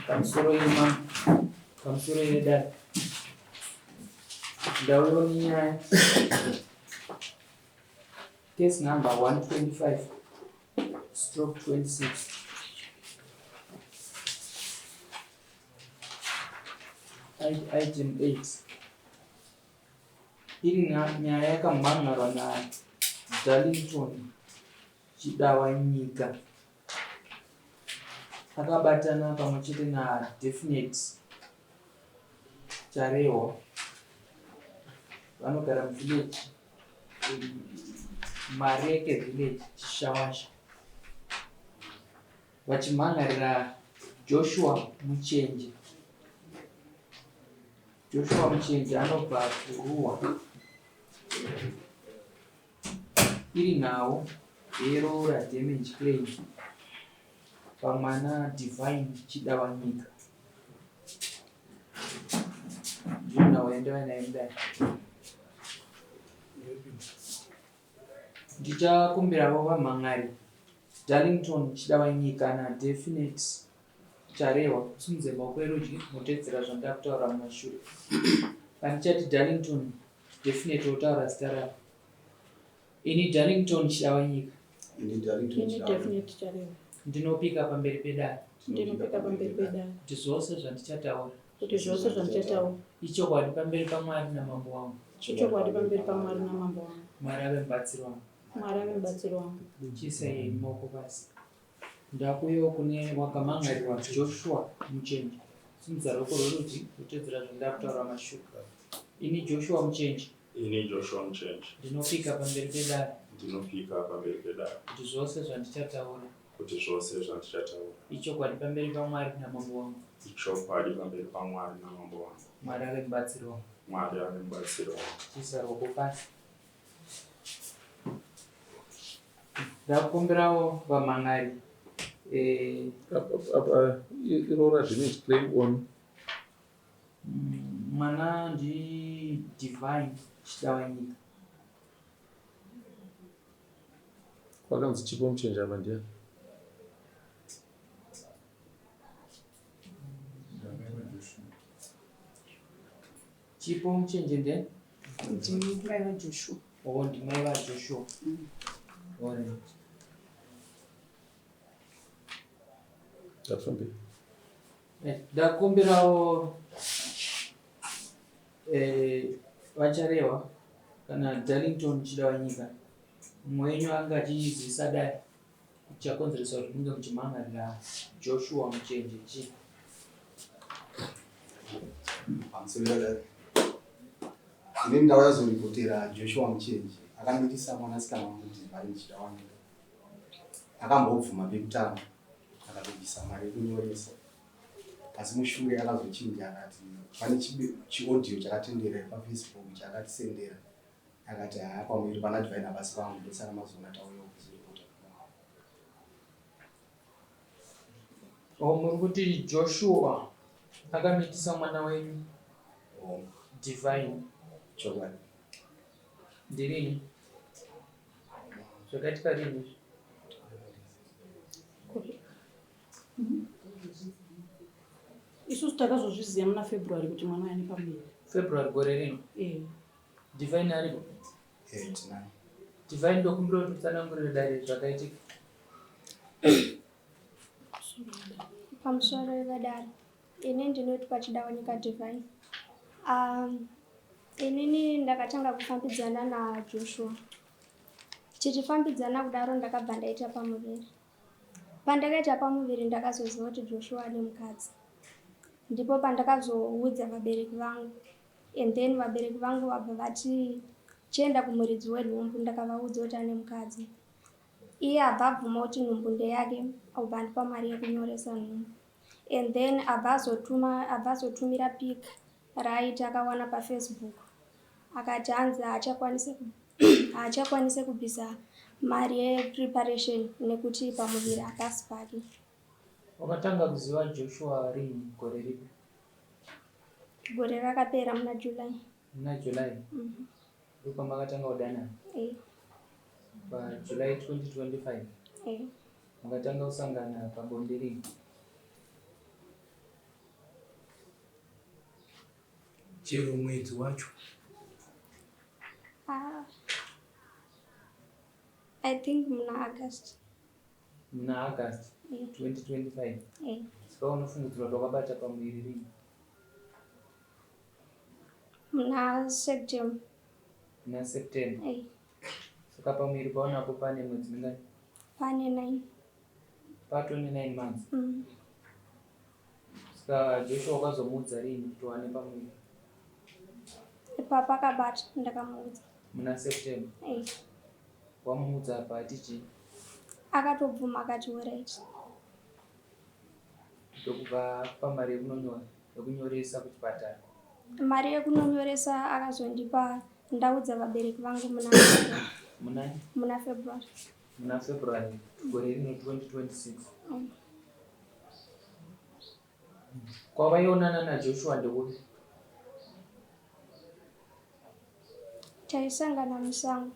Pamusoro yedare ndauyo nyaya case number 125/26 item 8 iri nyaya yakamhangarwa naDarlington Chidawanyika akabatana pamwe chete naDefinite Charehwa vanogara muvillage Mareke village Chishawasha vachimhangarira Joshua Muchenje. Joshua Muchenje anobva kuRuhwa. Iri nhau yeroora damage claim pamwana Divine Chidawanyika. Ndiyo nhau yandava nayo mudare. Ndichakumbiravo vamhangari Darlington Chidawanyika naDefinite Charehwa kusimudze maoko erudyi mutedzera zvandava kutaura mumashure. Pandichati Darlington Definite otaura zita ravo. Ini Darlington Chidawanyika. Ini Definite Charehwa. Ndinopika pamberi pedare. Kuti zvose zvandichataura ichokwadi pamberi paMwari namambo wangu. Mwari ave mubatsiri wangu. Ndichiisei maoko pasi. Ndakuyo kune wakamhangarirwa Joshua Muchenje. Simudza ruoko rworudyi kutedzera zvandava kutaura mashure. Ini Joshua Muchenje. Ndinopika pamberi pedare. Kuti zvose zvandichataura ichokwadi pamberi paMwari namambo wangu. Mwari ave mubatsiri wangu. Tiisa ruoko pasi. Ndakumbirawo vamhangari irora damage claim on mwana ndiDivine Chidawanyika. kwakanzi Chipo Muchenje apa ndiani? Chipo Muchenje ndiani? ndimai vaJoshua. Ndimai vaJoshua. Ndakumbirawo vacharehwa kana Darlington Chidawanyika. Mumwe wenyu anga achiziisa dare chakonzeresa kuti munge muchimhangarira Joshua Muchenje chii? Pamusoro ini ndauya kuzoripotera Joshua Muchenje akamitisa mwanasikana wangu Divine Chidawanyika. Akambobvuma pekutanga akatobvisa mari yekunyoresa. Asi mushure akazochinja akati pane chiaudio chakatenderera paFacebook chakatisendera. Akati kwamuri pana Divine abasi pangu ndosaka mazona tauya kuzoripota. Muri kuti Joshua akamitisa mwana wenyu Divine. Chokwadi. Ndirini? Zvakaitika rini? Isusu takazozviziva muna February kuti mwana ane pamberi. February gore rino? Divine aripo? Tinai. Divine ndokumbira kuti utsanangurire dare zvakaitika. Pamusoro vedare ini ndinoti paChidawanyika Divine. Inini ndakatanga kufambidzana naJoshua. Tichifambidzana kudaro ndakabva ndaita pamuviri. Pandakaita pamuviri ndakazoziva kuti Joshua ane mukadzi. Ndipo pandakazoudza vabereki vangu. And then vabereki vangu vabva vati chienda kumuridzi wenhumbu ndakavaudza kuti ane mukadzi. Iye abva abvuma kuti nhumbu ndeyake obva andipa mari yekunyoresa nhumbu. And then abva azotumira pic raaita akawana paFacebook. Akati hanzi haachakwanisi kubvisa mari yepreparation nekuti pamuviri hapasi pake. Wakatanga kuziva Joshua rini gore ripi? Gore rakapera muna July. Muna July? Ndipo makatanga kudanana? July 2025? Makatanga kusangana pabonde rini? chero mwedzi wacho? I think muna August. Muna August 2025. Saka unofungidzirwa kuti wakabata pamuviri rini? Muna September. Muna September. Saka pamuviri paunapo pane mwedzi mingani? Pane 9. Pa 29 months. Saka Joshua wakazomuudza rini kuti wane pamuviri? Papa akabata ndakamuudza. Muna September. Wamuudza apa atichi? Akatobvuma akati alright. Ndokupa pamari yekunyoresa kuchipatara. Mari yekunonyoresa akazondipa ndaudza vabereki vangu muna February. Muna February gore rino 2026. Kwavaionana naJoshua ndekuti? Taisangana musango.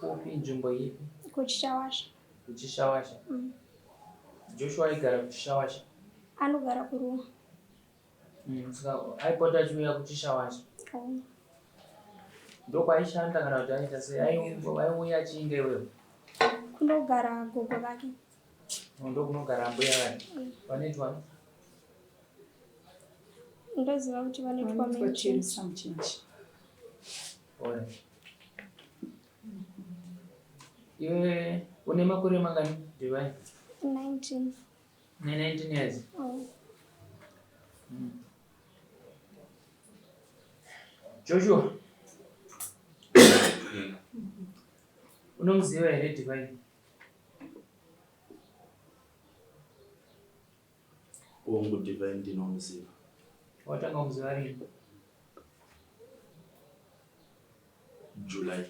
Kupi nzvimbo ipi? Kuchishawasha. Kuchishawasha. Joshua aigara kuchishawasha? Anogara kuRuma. Saka aipota achiuya kuchishawasha? Ndokwaishanda kana kuti aita sei? Aiuya achinge iwewe? Kunogara gogo vake. Ndokunogara mbuya vake? Vanoitwa? Ndoziva kuti vanoitwa muchinji. Ora. Iwe une makore mangani Divine? 19. 19 years. Joshua. Unomuziva here Divine? Wangu Divine ndinomuziva. Watanga kumuziva rini? July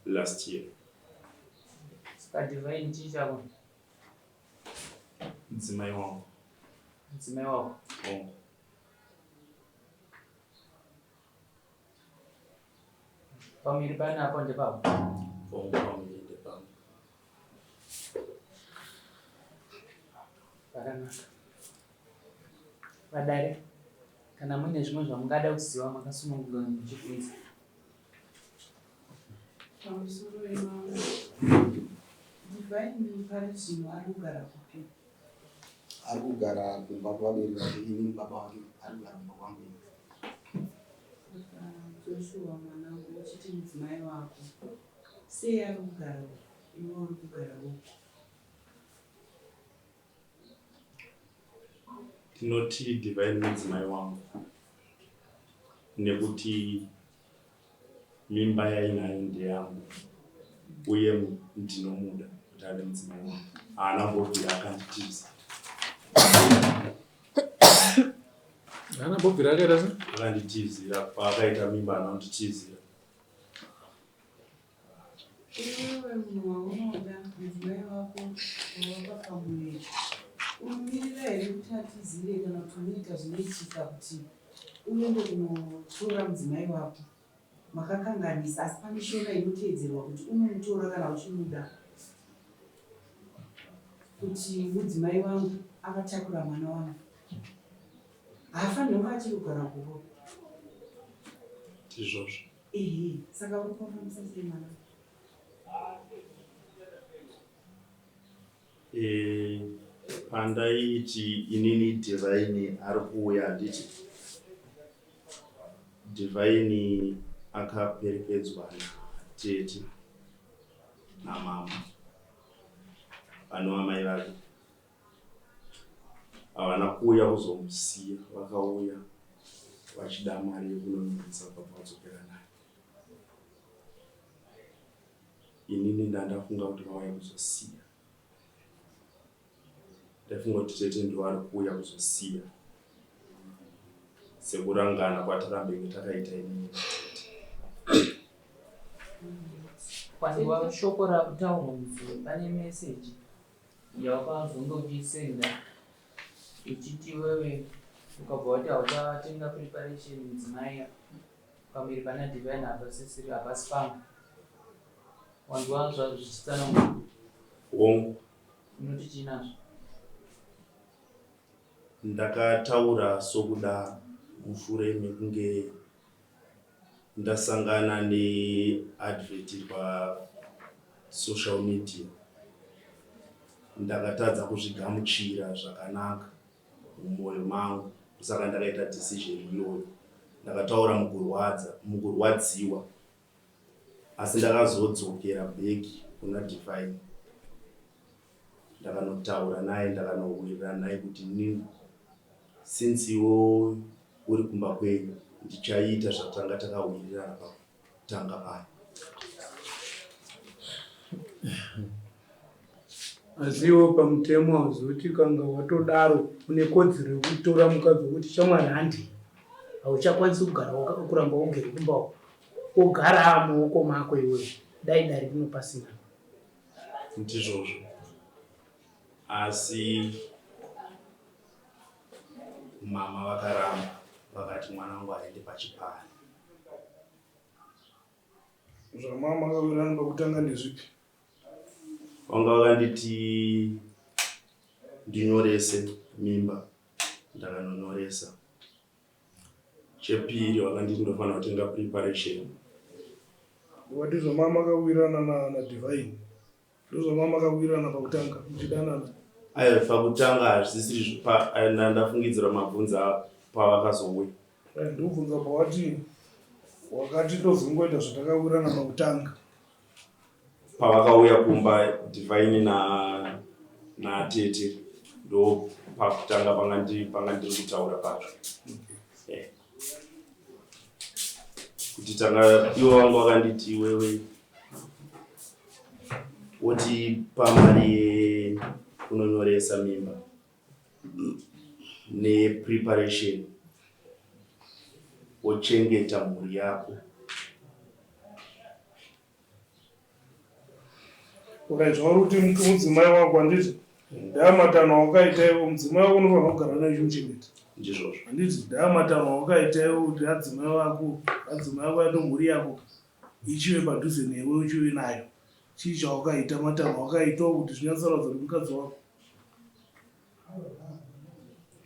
last year. Saka Divine chii chako? Mudzimai wangu. Mudzimai wako? Wangu. Pamuviri pane apo ndepapo? Wangu pamuviri ndepapo. Pakanaka. Vadare, kana mune zvimwe zvamungada kuziva makasununguka muchibvunza. Pamusoro wemama. Divine pari zvino ari kugara kupi? Ari kugara kumba kwabereki vake, ini baba wake ari kugara kumba kwangu. Joshua mwanangu uchiti mudzimai wako sei ari kugara iwe uri kugara uko? Tinoti Divine mudzimai wangu nekuti mimba yainayo ndeyangu uye ndinomuda kuti ave mudzimai wangu. Haana mbobvira akanditiza. Haana mbobvira akaita sei? Akanditizira paakaita mimba anonditizira. Iwewe munhu waunoda mudzimai wako wawapa pamuviri unomirira here kuti atizire kana kuti unoita zvinoitika kuti uende kunotora mudzimai wako? Makakanganisa, asi pane shona inoteedzerwa kuti unomutora kana uchimuda, kuti mudzimai wangu akatakura mwana wangu haafanirwi kunge achiri kugara kuko. Izvozvo. Saka uri kufambisa sei mwana? Pandaiti inini Divine ari kuuya nditi Divine akaperekedzwa natete namama vanova mai vake. Havana kuuya kuzomusiya, vakauya vachida mari yekunonyoresa papadzokera naye. Inini ndandafunga kuti vauya kuzosiya. Ndafunga kuti tete ndo ari kuuya kuzosiya sekurangana kwatakambenge takaita inini. Pandiwa shoko rakutaurwa mudziyo pane meseji yawakazongochisenda ichiti wewe ukabva wati hautatenga preparation mudzimai pamuviri pana Divine hapasisiri hapasi pangu. Wandiwa zvazvo zvichitsanangurwa? Wongu. Unoti chinazvo? Ndakataura sokuda mushure mekunge ndasangana neadvert pasocial media. Ndakatadza kuzvigamuchira zvakanaka mumwoyo mangu, saka ndakaita decision iyoyo. Ndakataura mugorwadziwa, asi ndakazodzokera bheki kuna Divine. Ndakanotaura naye, ndakanowirirana naye kuti nini, since iwo uri kumba kwenyu, ndichaita zvatanga takawirirana pakutanga paya. Asiwo pamutemo hauzivi kanga watodaro une kodzero yekutora mukadzi wekuti shamwari handi hauchakwanisi kuramba ugere kumba ogara muoko mako iwe dai dari rinopasina. Ndizvozvo, asi mama vakaramba vakati mwana wangu aende pachipani. Zvamama akawirirana pakutanga ndezvipi? Vanga vakanditi ndinyorese mimba, ndakanonyoresa. Chepiri vakanditi ndofanira kutenga preparation. Wati zvamama akawirirana na Divine. Ndozvamama akawirirana pakutanga muchidanana. Aiwa, pakutanga hazvisiri ndafungidzira mabvunza pavakazouya. Ndobvunza pawati wakati ndozongoita zvatakawirirana pakutanga. Pavakauya kumba Divine na Tete ndo pakutanga panga ndiri kutaura pacho. Kuti tanga ivo vanga vakanditi wewe woti pamari kunonyoresa mimba nepreparation wochengeta mhuri yako. Ukaizvauri kuti mudzimai wako handiti ndaamatano wakaita iwo mudzimai wako unofanira kugara naye chimuchengeta. Ndizvozvo. Handiti ndaamatano wakaita iwo kuti adzimai wako yato mhuri yako ichive padhuze newe uchive nayo. Chii chawakaita matano wakaitawo kuti zvinyatsaraudza kuti mukadzi wako.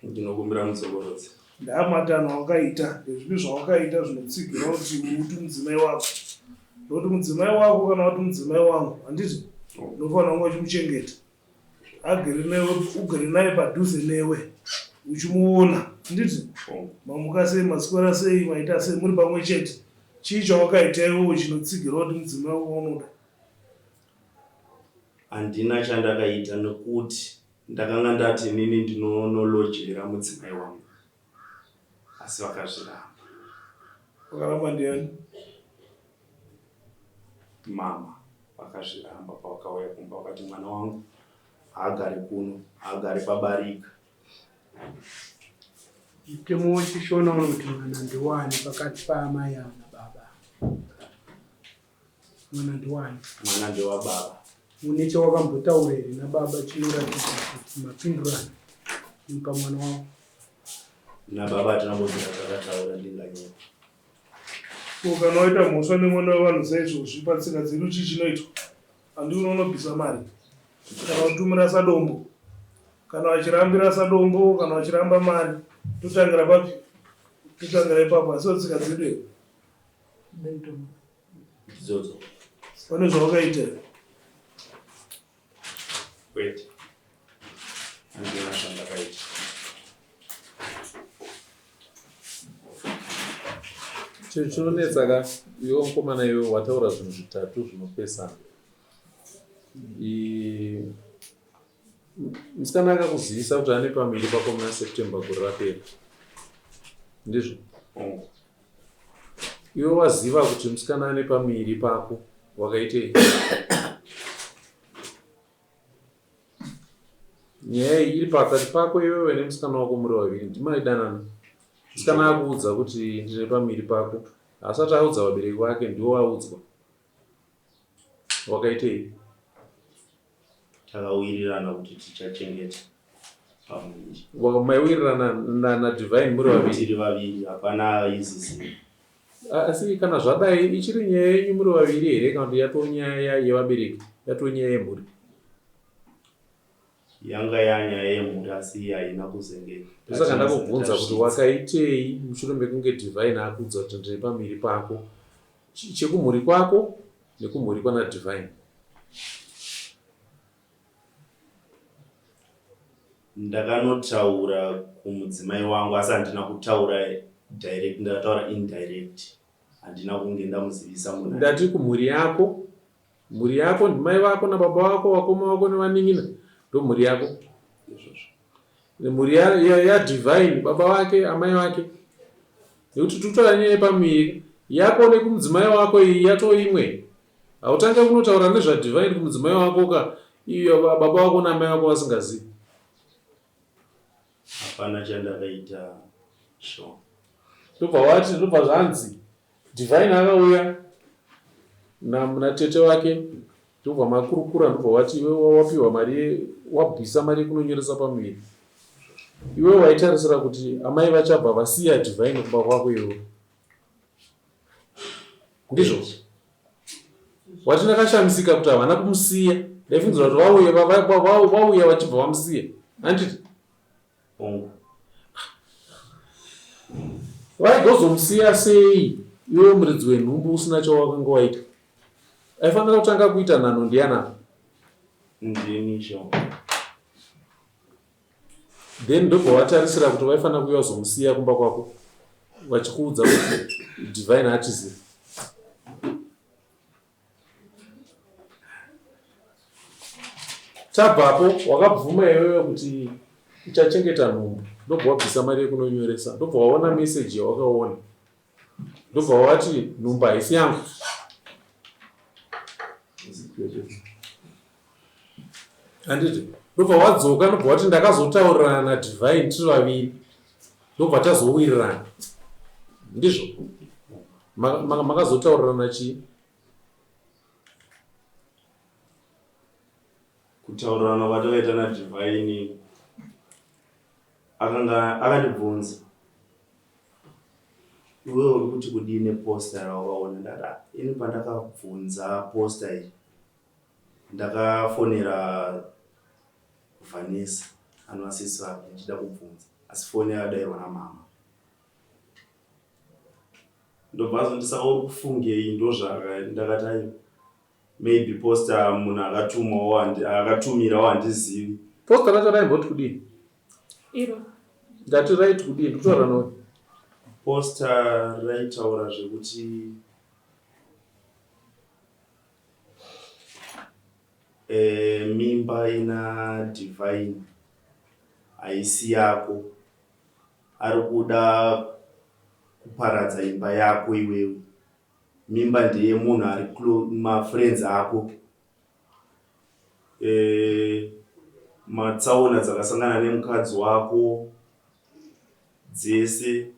Ndinokumbira mutsogorodzi. Ndaamatano wakaita ndezvipi zvawakaita zvinotsigira kuti uti mudzimai wako. Ndokuti mudzimai wako kana wati mudzimai wangu handiti unofanira kunge uchimuchengeta. Ugere naye padhuze newe uchimuona handiti mamuka sei, maswera sei, maita sei, muri pamwe chete. Chii chawakaita iwowo chinotsigira kuti mudzimai wako unoda. Handina chandakaita nekuti ndakanga ndati nini ndinonolojera mudzimai wangu, asi vakazviramba. Vakaramba ndiani? Mama vakazviramba pavakauya kumba vakati mwana wangu haagari kuno, haagari pabarika. Mutemo wechishona unoti mwana ndiwani pakati paamai nababa. Mwana ndiwani? Mwana ndewababa. Une chawakambotaura here nababa chinoratidza kuti mapindurano pamwana wavo? Nababa tinambobvira takataura ndinganyora. Kana waita mhosva nemwana wevanhu saizvozvi patsika dzedu chii chinoitwa? Handi unonobvisa mari kana kutumira sadombo, kana vachirambira sadombo, kana vachiramba mari totangira papi? Totangira ipapo, asi tsika dzedu idzodzo. pane zvawakaita. Kwete, handina zvandakaita. Chinhu chinonetsa ka iwe mukomana iwe wataura zvinhu zvitatu zvinopesana. Musikana akakuzivisa kuti ane pamiri pako muna September gore rapera, ndizvo? Iwe waziva kuti musikana ane pamiri pako wakaitei? Nyaya iri pakati pako iwewe nemusikana wako muri vaviri, ndimaidanana. Musikana akuudza kuti ndine pamiri pako, asati audza vabereki vake ndiwo audzwa. Wakaitei? Takawirirana kuti tichachengeta pamiri. Maiwirirana na Divine muri vaviri? Tiri vaviri, hapana izisi. Asi kana zvadai ichiri nyaya yenyu muri vaviri here kana kuti yatonyaya yevabereki, yatonyaya yemhuri? yanga yanyaya yemhuri asi haina kuzenge. Saka ndakubvunza kuti wakaitei mushure mekunge Divine akuudza kuti ndiri pamhiri pako, chekumhuri kwako nekumhuri kwana Divine? Ndakanotaura kumudzimai wangu asi handina kutaura direct, ndakataura indirect. Handina kunge ndamuzivisa munhu. Ndati kumhuri yako, mhuri yako ndimai vako nababa vako, vakoma vako nevanin'ina, ndo mhuri yako. Mhuri yaDivine, baba vake, amai vake. Nekuti tutora nyaya pamhiri yako nekumudzimai wako iyi yato imwe. Hautange kunotaura nezvaDivine kumudzimai wako ka iyo baba vako namai vako vasingazivi. Hapana chandakaita sure. Ndobva wati, ndobva zvanzi Divine akauya natete wake, ndobva makurukura, ndobva wati iwe wapiwa mari, wabvisa mari kunonyoresa pamhiri. Iwe waitarisira kuti amai vachabva vasiya Divine kumba kwako iwe. Ndizvo wati ndakashamisika kuti havana kumusiya. Ndaifundzira kuti vauya vachibva vamusiya. Handiti vaigozomusiya sei iwe muridzi wenhumbu usina chawakanga waita? Aifanira kutanga kuita nhano ndiyanako. Then ndobva watarisira kuti vaifanira kuuya vazomusiya kumba kwako vachikuudza kuti Divine hatizivi. Tabvapo wakabvuma iwewe kuti uchachengeta nhumbu, ndobva wabvisa mari yekunonyoresa, ndobva waona meseji yawakaona, ndobva wati nhumbu haisi yangu. Handiti ndobva wadzoka, ndobva wati ndakazotaurirana naDivine tiri vaviri, ndobva tazowirirana. Ndizvo makazotaurirana chii? Kutaurirana kwatakaita naDivine akandibvunza, iwe uri kuti kudini posta rawakaona? Ndati ini pandakabvunza posta iyi ndakafonera Vanessa anovasisi vake ndichida kubvunza, asi foni yakadayirwa namama. Ndobva azondisa uri kufungei? Ndozvaka ndakati aiwa maybe posta munhu akatumirawo handizivi. Posta racho raimboti kudini? Iro ndati raiti kudini? Kutaura nawe. Posta raitaura zvekuti mimba ina Divine haisi yako, ari kuda kuparadza imba yako iwewe. Mimba ndeye munhu ari mafriends ako. Matsaona dzakasangana nemukadzi wako dzese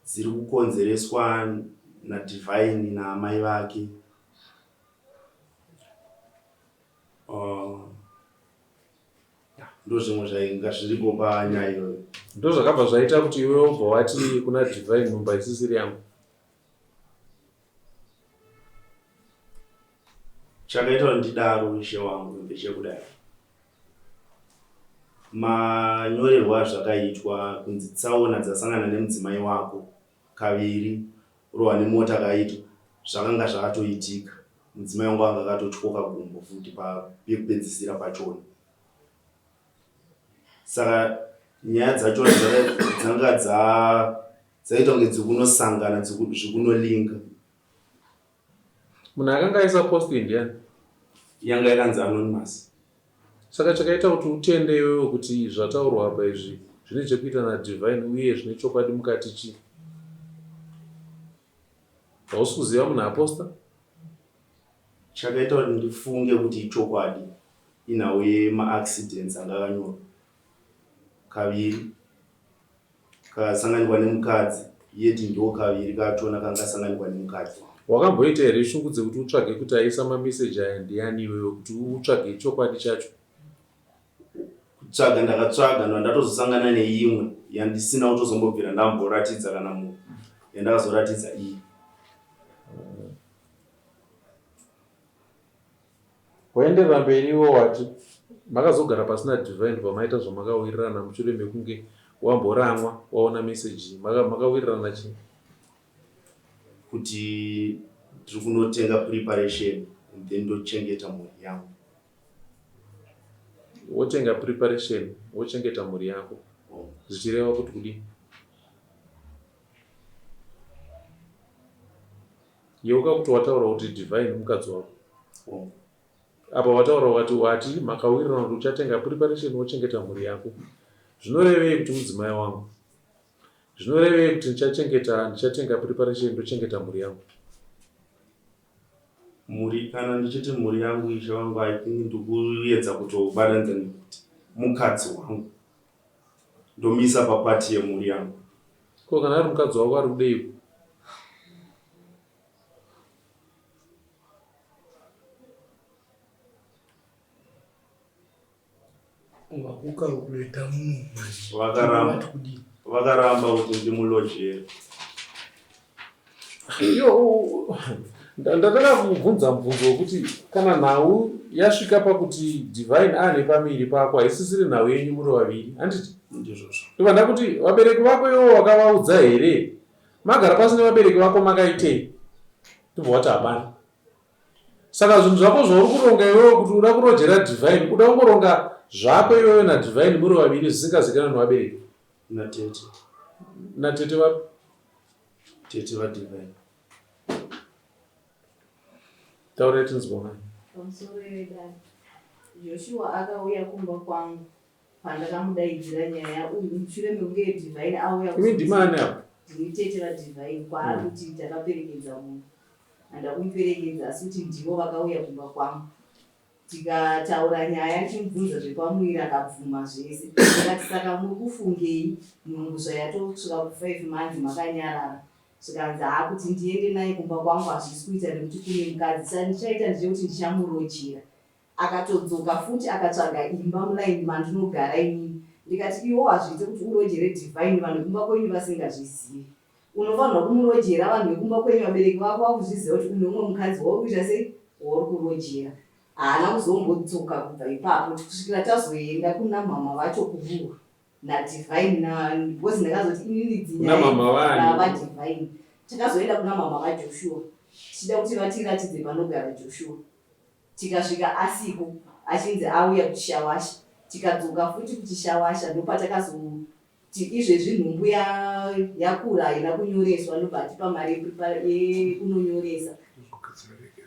dziri kukonzereswa naDivine naamai vake. Ndo zvimwe zvainga zviripo panyaya iyoyo. Ndo zvakabva zvaita kuti iwe ubva wati kuna Divine nhumbu isisiri yangu. Chakaita kuti ndidaro ishe wangu ndechekudai, manyorerwa zvakaitwa kunzi tsaona dzasangana nemudzimai wako kaviri, rohwa nemota kaitwa, zvakanga zvakatoitika. Mudzimai wangu anga akatotyoka gumbo futi pekupedzisira pachona. Saka nyaya dzacho dzanga dzaita kunge dzikunosangana, zvikunolinga. Munhu akanga aisa post ndiani? Yanga yakanzi Anonymous. Saka chakaita kuti utende iwewe kuti zvataurwa apa izvi zvine chekuita naDivine uye zvine chokwadi mukati chii? Hausi kuziva munhu aposta? Chakaita kuti ndifunge kuti ichokwadi inhau yemaaccidents anga akanyorwa kaviri, kasanganikwa nemukadzi, yeti ndo kaviri katona kanga asanganikwa nemukadzi. Wakamboita here shungudze kuti utsvage kuti aisa mameseji aya ndiani iwewe kuti utsvage chokwadi chacho? Kutsvaga ndakatsvaga ndatozosangana neimwe yandisina kutozombobvira ndamboratidza kana munhu yandakazoratidza iyi. Waenderera mberi iwo wati makazogara pasina divine pamaita zvamakawirirana mushure mekunge wamboramwa waona meseji makawirirana chii? Kuti tiri kunotenga preparation and then ndochengeta mhuri yangu. Wotenga preparation wochengeta mhuri yako zvichireva kuti kudii? Yeuka kuti wataura kuti divine mukadzi wako apa wataura wati makawirirana kuti uchatenga preparation wochengeta mhuri yako. Zvinorevei kuti mudzimai wangu? Zvinorevei kuti ndichatenga preparation ndochengeta mhuri yangu? Mhuri kana ndichiti mhuri yangu ishe wangu I think ndikuedza kutobatanidza nekuti mukadzi wangu ndomisa papati yemhuri yangu. Ko kana ari mukadzi wako ari kudeiko? wakukakuleta munhu vakaramba kuti ndimulojere. Ndataka kubvunza mubvunzo wekuti kana nhau yasvika pakuti divine ane pamiri pako haisisiri nhau yenyu muri vaviri, handiti? Ndizvozvo. Ndovanda kuti vabereki vako ivo wakavaudza here? Magara pasi nevabereki vako makaitei? Ndibva wati hapana. Saka zvinhu zvako zvauri kuronga iwewe kuti uda kurojera divine, uda kungoronga zvako iwewe nadivine muri vaviri zvisingazikana nevabereki? Natete vapi? Tete vadivine. Taurai tinzwa. Pamusoro wedani Joshua akauya kumba kwangu pandakamudaidzira nyaya uyu mushure mekunge divine auya. Imi ndimani apo? Ndini tete vadivine kwaari kuti takaperekedza munhu handakumuperekedza asi kuti ndivo vakauya kumba kwangu. Tikataura nyaya chimubvunza zvepamwiri akabvuma zvese. Akati saka muri kufungei nhunguzva yatosvika ku5 months makanyarara. Zvikanzi kuti ndiende naye kumba kwangu hazvisi kuita nekuti kune mukadzi saka ndichaita ndechekuti ndichamurojera. Akatodzoka futi akatsvaga imba mulaini mandinogara inini. Ndikati iwo hazviite kuti urojere divine vanhu vekumba kwenyu vasingazvizivi. Unofanirwa kumurojera vanhu vekumba kwenyu vabereki vako vakuzviziva kuti une umwe mukadzi wauri kuita sei wauri kurojera. Haana kuzombodzoka kubva ipapo kusvikira tazoenda kuna mama vacho kuruwa nadivine because ndakazoti inini dzinyavadivine. Takazoenda kuna mama vaJoshua tichida kuti vatiratidze panogara Joshua. Tikasvika asiko achinzi auya kuchishawasha. Tikadzoka futi kuchishawasha ndopatakazoti izvezvi nhumbu yakura haina kunyoreswa ndobva atipa mari yekunonyoresa.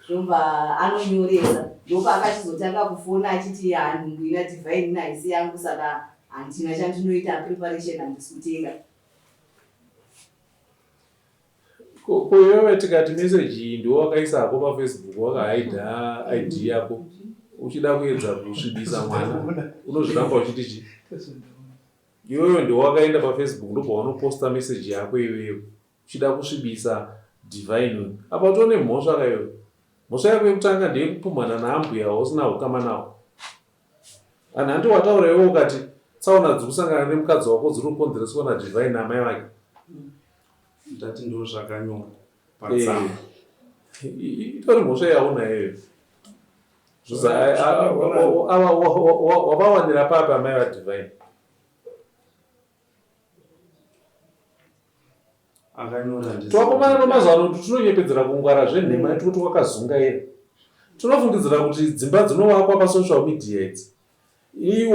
Ndobva anonyoresa ndopa akachizotanga kufona achiti nhumbu ina divine haisi yangu saka handina chandinoita preparation handisi kutenga. Ko iwewe tikati meseji iyi ndiwo wakaisako paFacebook wakahaidha ID yako uchida kuedza kusvibisa mwana unozviramba uchiti chii? Iwewe ndiwo wakaenda paFacebook ndobva wanoposta meseji yako iwewe uchida kusvibisa divine. Apa utone mhosva kaiwewe. Mhosva yako yekutanga ndeyekupumhana naambuya usina ukama nawo. Anhu handi wataura iwewe ukati tsaona dziri kusangana nemukadzi wako dziri kukonzereswa nadivine namai vake. Ndati ndo zvakanyorwa patsamba. Itori mhosva yauna iyoyo. Wavawanira papi amai vadivine? Twakomana nomazano kuti tinonyepedzera kungwara zvenhema yetu kuti wakazunga here. Tinofungidzira kuti dzimba dzinovakwa pasocial media idzi.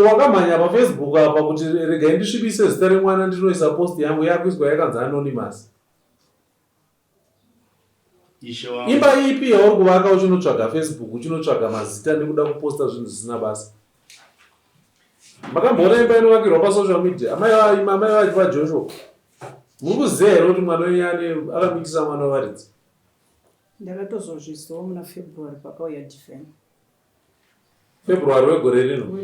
Wakamhanya paFacebook apa kuti regai ndisvibise zita remwana ndinoisa post yangu yakuiswa yakanzi anonymous. Imba ipi yauri kuvaka uchinotsvaga Facebook uchinotsvaga mazita nekuda kuposta zvinhu zvisina basa? Makamboona imba inovakirwa pasocial media amai vaJoshua? Muri kuziva here kuti mwana wenyu akamikisa mwana wevaridzi? Ndakatozozviziva muna February pakauya divine. February wegore rino?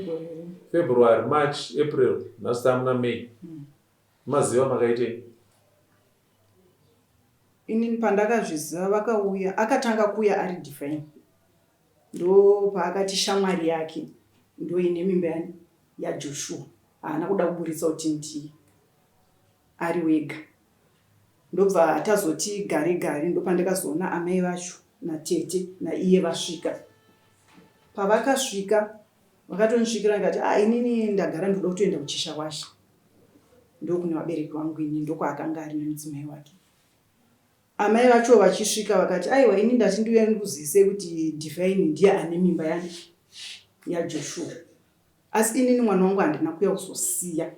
February, March, April, nhasi tamuna May. Maziva makaitei? Inini pandakazviziva vakauya akatanga kuuya ari divine. Ndo paakati shamwari yake ndo ine mimba yaJoshua. Haana kuda kuburitsa kuti ndi ari wega. Ndobva tazoti gare ndo pandakazoona amai vacho natete naiye vasvika. Pavakasvika Vakatonisvikira ngati inini ndagara ndoda kutoenda kuchishawasha. Ndokune vabereki vangu ini ndokwaakanga ari nemudzimai wake. Amai vacho vachisvika vakati aiwa ini ndati ndiuya ndikuzivise kuti Divine ndiye ane mimba yaJoshua. Asi inini mwana wangu handina kuuya kuzosiya.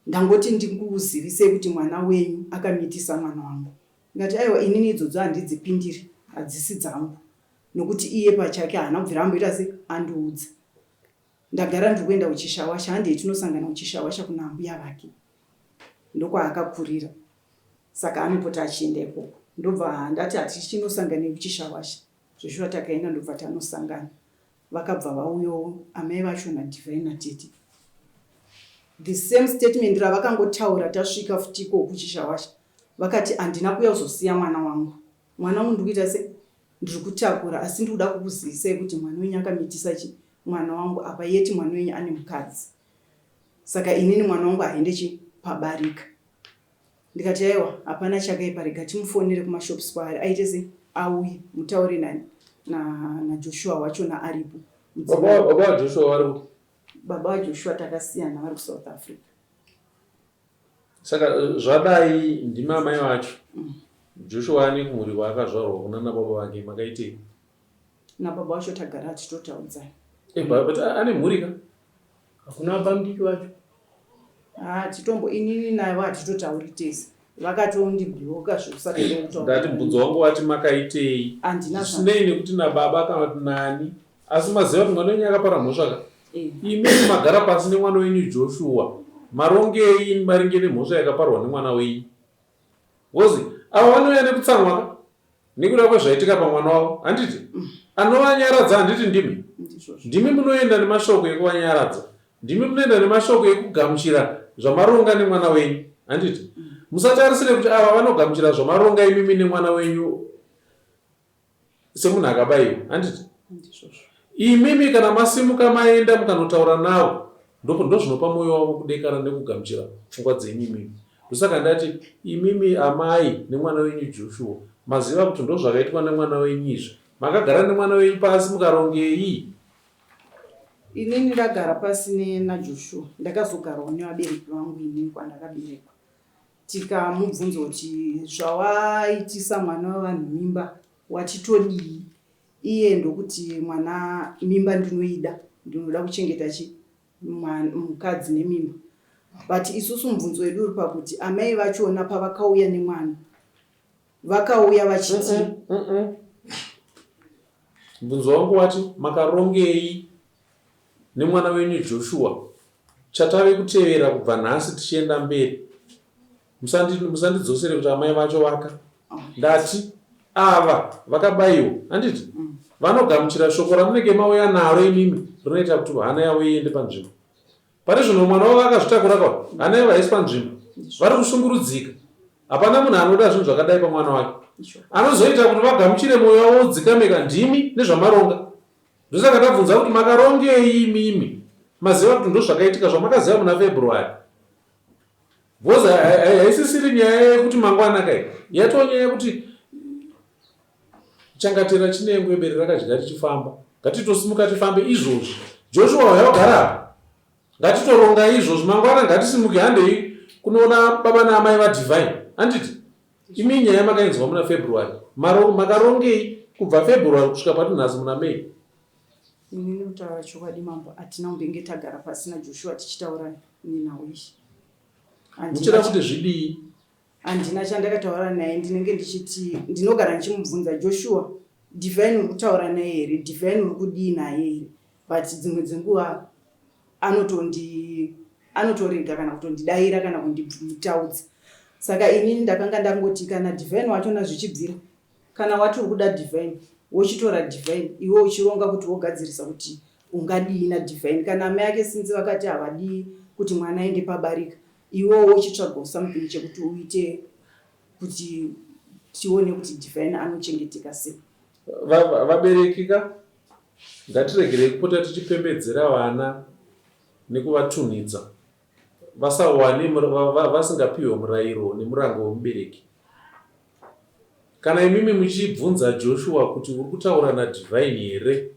Ndangoti ndikuzivise kuti mwana wenyu akamitisa mwana wangu. Ngati aiwa inini idzodzo handidzipindiri, hadzisi dzangu. Nokuti iye pachake haana kubvira amboita se andiudza. Ndagara ndiri kuenda kuchishawasha, handei tinosangana kuchishawasha kuna mbuya vake. Ndokwaakakurira. Saka anopota achienda ikoko. Ndobva ndati hatichinosangana kuchishawasha. Joshua takaenda ndobva tanosangana. Vakabva vauyo amai vacho naDivine natete. The same statement ravakangotaura tasvika futi ikoko kuchishawasha. Vakati handina kuuya kuzosiya mwana wangu. Mwana wangu ndikuita se ndiri kutakura asi ndikuda kukuzivisai kuti mwana wenyu akamitisa mwana wangu apa yeti mwana wenyu ane mukadzi. Saka inini mwana wangu haende pabarika. Ndikati aiwa hapana chakaipa, rega timufonere kumashops kwaari aite se auye mutaure na Joshua wacho naaripo. Baba Joshua waripo? Baba waJoshua takasiyana vari kuSouth Africa. Saka zvadai ndima amai vacho. Joshua ane kumhuri kwaakazvarwa kuna nababa vake makaitei? Nababa wacho tagara tichitotaudzana. But ane mhuri ka? Hakuna pamudiki wacho? Titombo inini naye hatitotauri tese. Vakatondibhuroka zvokusaka ndokutaura. Ndati mubvunzo wangu wati makaitei? Zvisinei nekuti nababa kana kuti nani. Asi maziva kuti mwana wenyu akapara mhosva ka? Imi magara pasi nemwana wenyu Joshua. Marongei maringe nemhosva yakaparwa nemwana wenyu. Wozi ava vanouya nekutsamwa ka? Nekuda kwezvaitika pamwana wavo. Handiti? Anovanyaradza handiti ndimi? Ndimi munoenda nemashoko ekuvanyaradza. Ndimi munoenda nemashoko ekugamuchira zvamaronga nemwana wenyu. Handiti? Musatarisire kuti ava vanogamuchira zvamaronga imimi nemwana wenyu semunhu akabayiwa. Handiti? Imimi kana masimuka maenda mukanotaura navo ndozvinopa mwoyo wavo kudekara nekugamuchira pfungwa dzeimimi. Ndosaka ndati imimi amai nemwana wenyu Joshua maziva kuti ndozvakaitwa nemwana wenyu izvi. Makagara nemwana wenyu pasi mukarongei? Inini ndagara pasi naJoshua. Ndakazogarawo nevabereki vangu inini kwandakaberekwa. Tikamubvunza kuti zvawaitisa mwana wevanhu mimba wachitodii? Iye ndokuti mwana mimba ndinoida, ndinoda kuchengeta mukadzi nemimba. But isusu mubvunzo wedu uri pakuti amai vachona pavakauya nemwana vakauya vachiti mubvunzo wangu wati makarongei nemwana wenyu Joshua. Chatave kutevera kubva nhasi tichienda mberi. Musandidzosere kuti amai vacho vaka. Ndati ava vakabayiwa. Handiti? Vanogamuchira shoko ramunenge mauya naro imimi rinoita kuti hana yavo iende panzvimbo. Pane zvino mwana wavo akazvitakura kwa hana yavo haisi panzvimbo. Vari kushungurudzika. Hapana munhu anoda zvinhu zvakadai pamwana wake. Anozoita kuti vagamuchire mwoyo wavo udzikameka ndimi nezvamaronga. Ndosaka ndabvunza kuti makarongei imimi? Maziva kuti ndozvakaitika zvamakaziva muna February. Because haisisiri nyaya yekuti mangwana kai. Yatova nyaya yekuti changatira chinengwe bere rakadya tichifamba. Ngatitosimuka tifambe izvozvi. Joshua wayagara apa. Ngatitoronga izvozvi mangwana ngatisimuke handei kunoona baba naamai vaDivine. Handiti? Imi nyaya makainzwa muna February. Makarongei kubva February kusvika pati nhasi muna May. Inini kutaura chokwadi mambo hatina kumbenge tagara pasi naJoshua tichitaura ninawo ishi. Muchida kuti zvidii? Handina chandakataura naye, ndinenge ndichiti ndinogara ndichimubvunza Joshua Divine uri kutaura naye here? Divine uri kudii naye here? But dzimwe dzenguva anotorega kana kutondidaira kana kunditaudza. Saka inini ndakanga ndangoti kana Divine wachona zvichibvira, kana wati uri kuda Divine wochitora Divine iwe uchironga kuti wogadzirisa kuti ungadii naDivine. Kana amai ake sinzi vakati havadii kuti mwana aende pabarika, iwe wochitsvaga something chekuti uite kuti tione kuti Divine anochengeteka sei. Vaberekika ngatiregerei kupota tichipembedzera vana nekuvatunhidza vasingapiwe murayiro nemurango wemubereki. Kana imimi muchibvunza Joshua kuti uri kutaura naDivine here,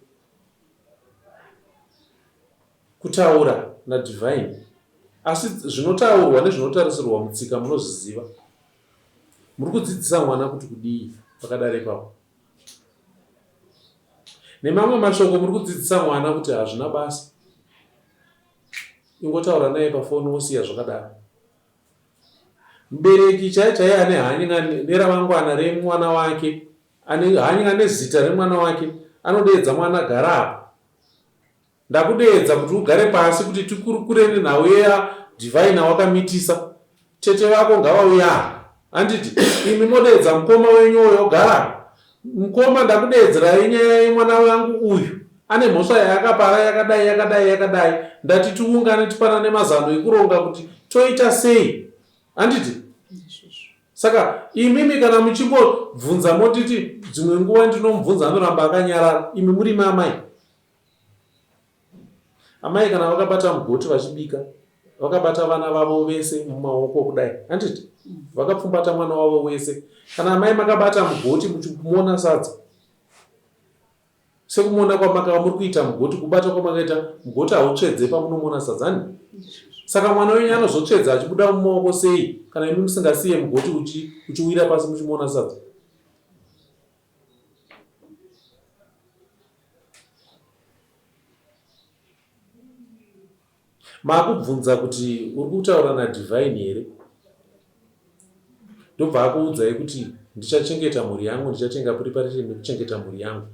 kutaura naDivine, asi zvinotaurwa nezvinotarisirwa mutsika munozviziva. Muri kudzidzisa mwana kuti kudii pakadare ipapo. Nemamwe mashoko muri kudzidzisa mwana kuti hazvina basa. Ingotaura naye pafoni wosiya zvakadaro. Mubereki chaiye ane hanya neramangwana remwana wake, ane hanya nezita remwana wake, anodeedza mwana gara apa. Ndakudeedza kuti ugare pasi kuti tikurukure nhau yaDivine wakamitisa. Tete vako ngavauya. Handiti imi modeedza mukoma wenyu uyo gara. Mukoma ndakudeedzera inyaya yemwana wangu uyu. Ane mhosva yakapara yakadai. Ndati tiungane tipanane mazano ekuronga kuti toita sei. Handiti? Saka imimi kana muchimbobvunza motiti dzimwe nguva ndinomubvunza anoramba akanyarara, imi muri mamai. Amai kana vakabata mugoti vachibika, vakabata vana vavo vese mumaoko kudai. Handiti? Vakapfumbata mwana wavo wese. Kana amai makabata mugoti muchimuona sadza, sekumuona kwamaka muri kuita mugoti, kubata kwamakaita mugoti hautsvedze pamunomona sadza. Saka mwana wenyu anozotsvedza achibuda mumaoko sei kana imi musingasiye mugoti uchiwira pasi muchimuona sadza? Makubvunza kuti uri kutaura naDivine here? Ndobva akuudzai kuti ndichachengeta mhuri yangu, ndichatenga preparation yekuchengeta mhuri yangu.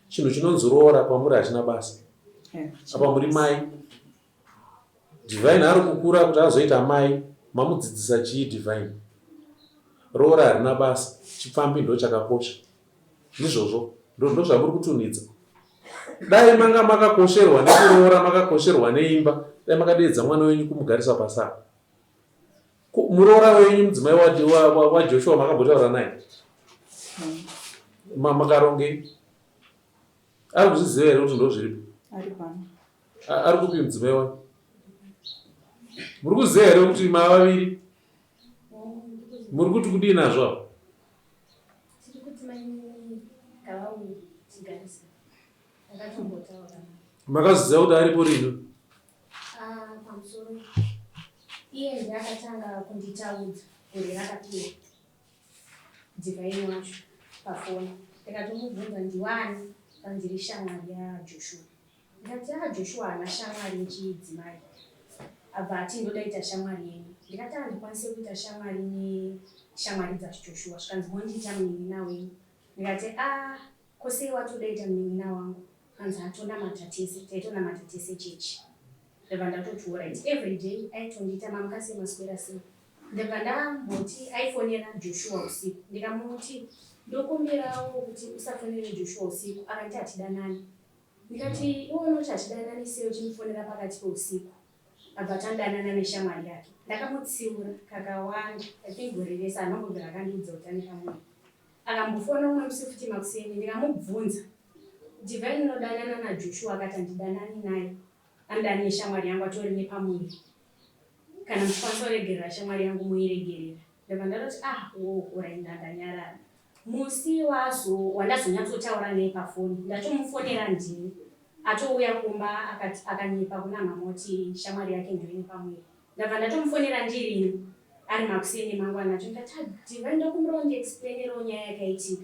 Chinhu chinonzoroora kwamuri hachina basa. Apa muri mai. Divine ari kukura kuti azoita mai, mamudzidzisa chii Divine? Roora harina basa, chipfambi ndo chakakosha. Ndizvozvo, ndo zvamuri kutunidza. Dai manga makakosherwa nekuroora, makakosherwa neimba, dai makadeedza mwana wenyu kumugarisa pasaka. Muroora wenyu mudzimai waJoshua makambotaura naye? Makaronge? Ari kuzviziva here kuti ndo zviripo? Ari kupi mudzimai wanyu? Muri kuziva here kuti mavaviri? Muri kuti kudii nazvo? Makaziziva kuti aripo rini? Pamusoro iye ndiye akatanga kunditaudza gore rakapera Divine wacho pafoni. Ndikatomubvunza ndiwani ndiri shamwari yaJoshua. Ndikati Joshua haana shamwari yechidzimai. Abva ati ndodaita shamwari yenyu. Ndikati handikwanise kuita shamwari neshamwari dzaJoshua. Zvikanzi mondiita munin'ina wenyu. Ndikati kosei watodaita munin'ina wangu. Kanzi hatonamata tese, taitonamata tese chechi. Ndabva ndatoti right, every day aitondiita mamukase maswera sei. Ndabva ndamboti aifonera Joshua usiku. Ndikamuti ndokumbirawo kuti usafonere Joshua usiku. Akati hatidanani. Ndikati iwe unoti hatidanani sei uchimufonera pakati peusiku. Abva tandanana neshamwari yake. Ndakamutsiura kakawanda. I think gore rese anongobvira akandiudza kuti ane kamwe. Akambofona umwe musi futi makuseni. Ndikamubvunza Divine unodanana naJoshua? Akati handidanani naye. Andani neshamwari yangu atori nepamuviri. Kana muchikwanisa kuregerera shamwari yangu muiregerera. Ndabva ndati uraenda ndanyarara. Musi wandazonyatsotaura naye pafoni. Ndatomufonera ndini. Atouya kumba akanyipa kuna mama kuti shamwari yake ndio ine pamuviri. Ndabva ndatomufonera ndirini ari makuseni mangwana. Ndikati Divine ndokumuronga explainero nyaya yakaitika.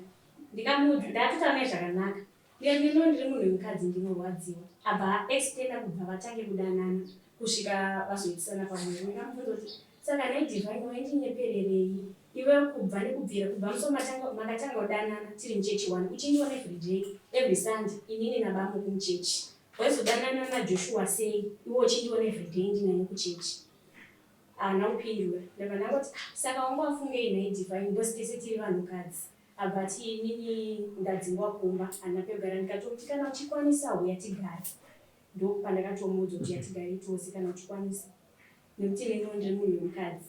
Ndatotaura zvakanaka. Ndiri munhu wemukadzi ndinorwadziwa. Abva explaina kubva vatange kudanana kusvika vazoitisana pamuviri. Ndikamufunza kuti saka naDivine waindinyepererei? Iwe kubva nekubvira kubva muso makatanga kudanana tiri muchechi wani uchindiona every day every Sunday inini nabamo kumuchechi. Waizodanana naJoshua sei iwe uchindiona every day ndinaye kuchechi? Haana kupindura. Ndabva ndangoti saka wangu afungei naDivine ndosi tese tiri vanhukadzi. Abva ati inini ndadzingwa kumba hana pegara. Ndikati kana uchikwanisa uya tigare. Ndo pandakatomuudza kuti yatigare tose kana uchikwanisa. Nekuti neno ndiri munhu wemukadzi.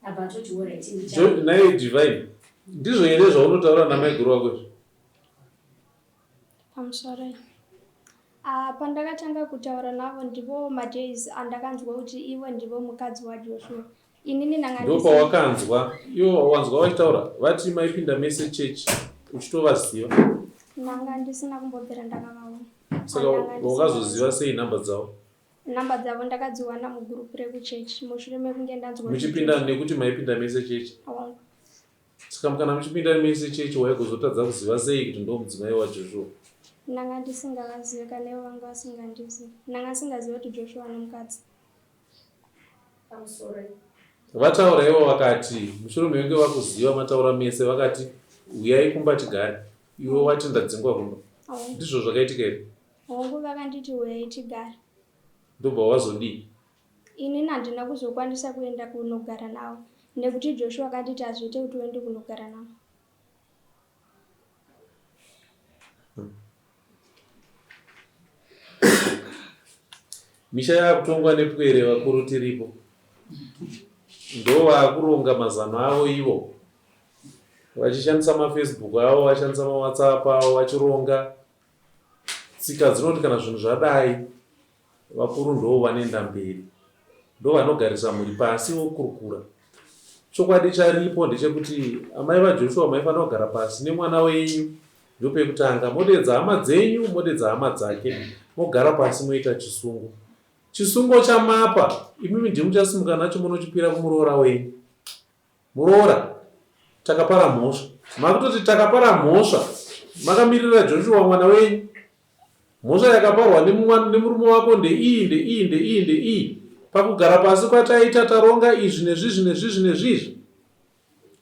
Abva atoti alright naye Divine ndizvo here zvaunotaura namaiguru wako? Pamusoro pandakatanga kutaura navo ndipo madays andakanzwa kuti ivo ndivo mukadzi waJoshua. Inini ndo pawakanzwa iwo wanzwa vachitaura vati maipinda mese chechi uchitovaziva? Nanga ndisina kumbobvira ndakavaona. Saka wakazoziva sei nhamba dzavo? Namba dzavo ndakadziwana mugurupu rekuchechi mushure mekunge ndanzwa muchipinda nekuti maipinda mese chechi saka kana muchipinda mese chechi waigozotadza kuziva sei kuti ndo mudzimai waJoshua? Nanga ndisingavazive kana ivo vanga vasingandizivi. Nanga singazive kuti Joshua nomukadzi. Vataura ivo vakati mushure mevenge vakuziva mataura mese vakati uyai kumba tigare, iwe wati ndadzingwa kumba. Ndizvo zvakaitika here? Hongu vakanditi uyai tigare. Ndobva wazodii? Ini handina kuzokwanisa kuenda kunogara navo nekuti Joshua akanditi hazviite kuti uende kunogara navo. Misha yakutongwa nepwere vakuru tiripo. Ndo vakuronga mazano avo ivo. Vachishandisa maFacebook avo, vachishandisa maWhatsApp avo, vachironga. Tsika dzinoti kana zvinhu zvadai, vakuru ndo vanoenda mberi. Ndo vanogarisa muri pasi vokurukura. Chokwadi charipo ndechekuti amai vaJoshua maifanira kugara pasi nemwana wenyu. Ndopekutanga modedza hama dzenyu, modedza hama dzake, mogara pasi moita chisungo. Chisungo chamapa, imimi ndimu chasimuka nacho munochipira kumuroora wenyu. Muroora, takapara mhosva. Makutoti takapara mhosva, makamirira Joshua mwana wenyu. Mhosva yakaparwa nemurume wako ndeiyi. Pakugara pasi kwataita taronga izvi nezvizvi.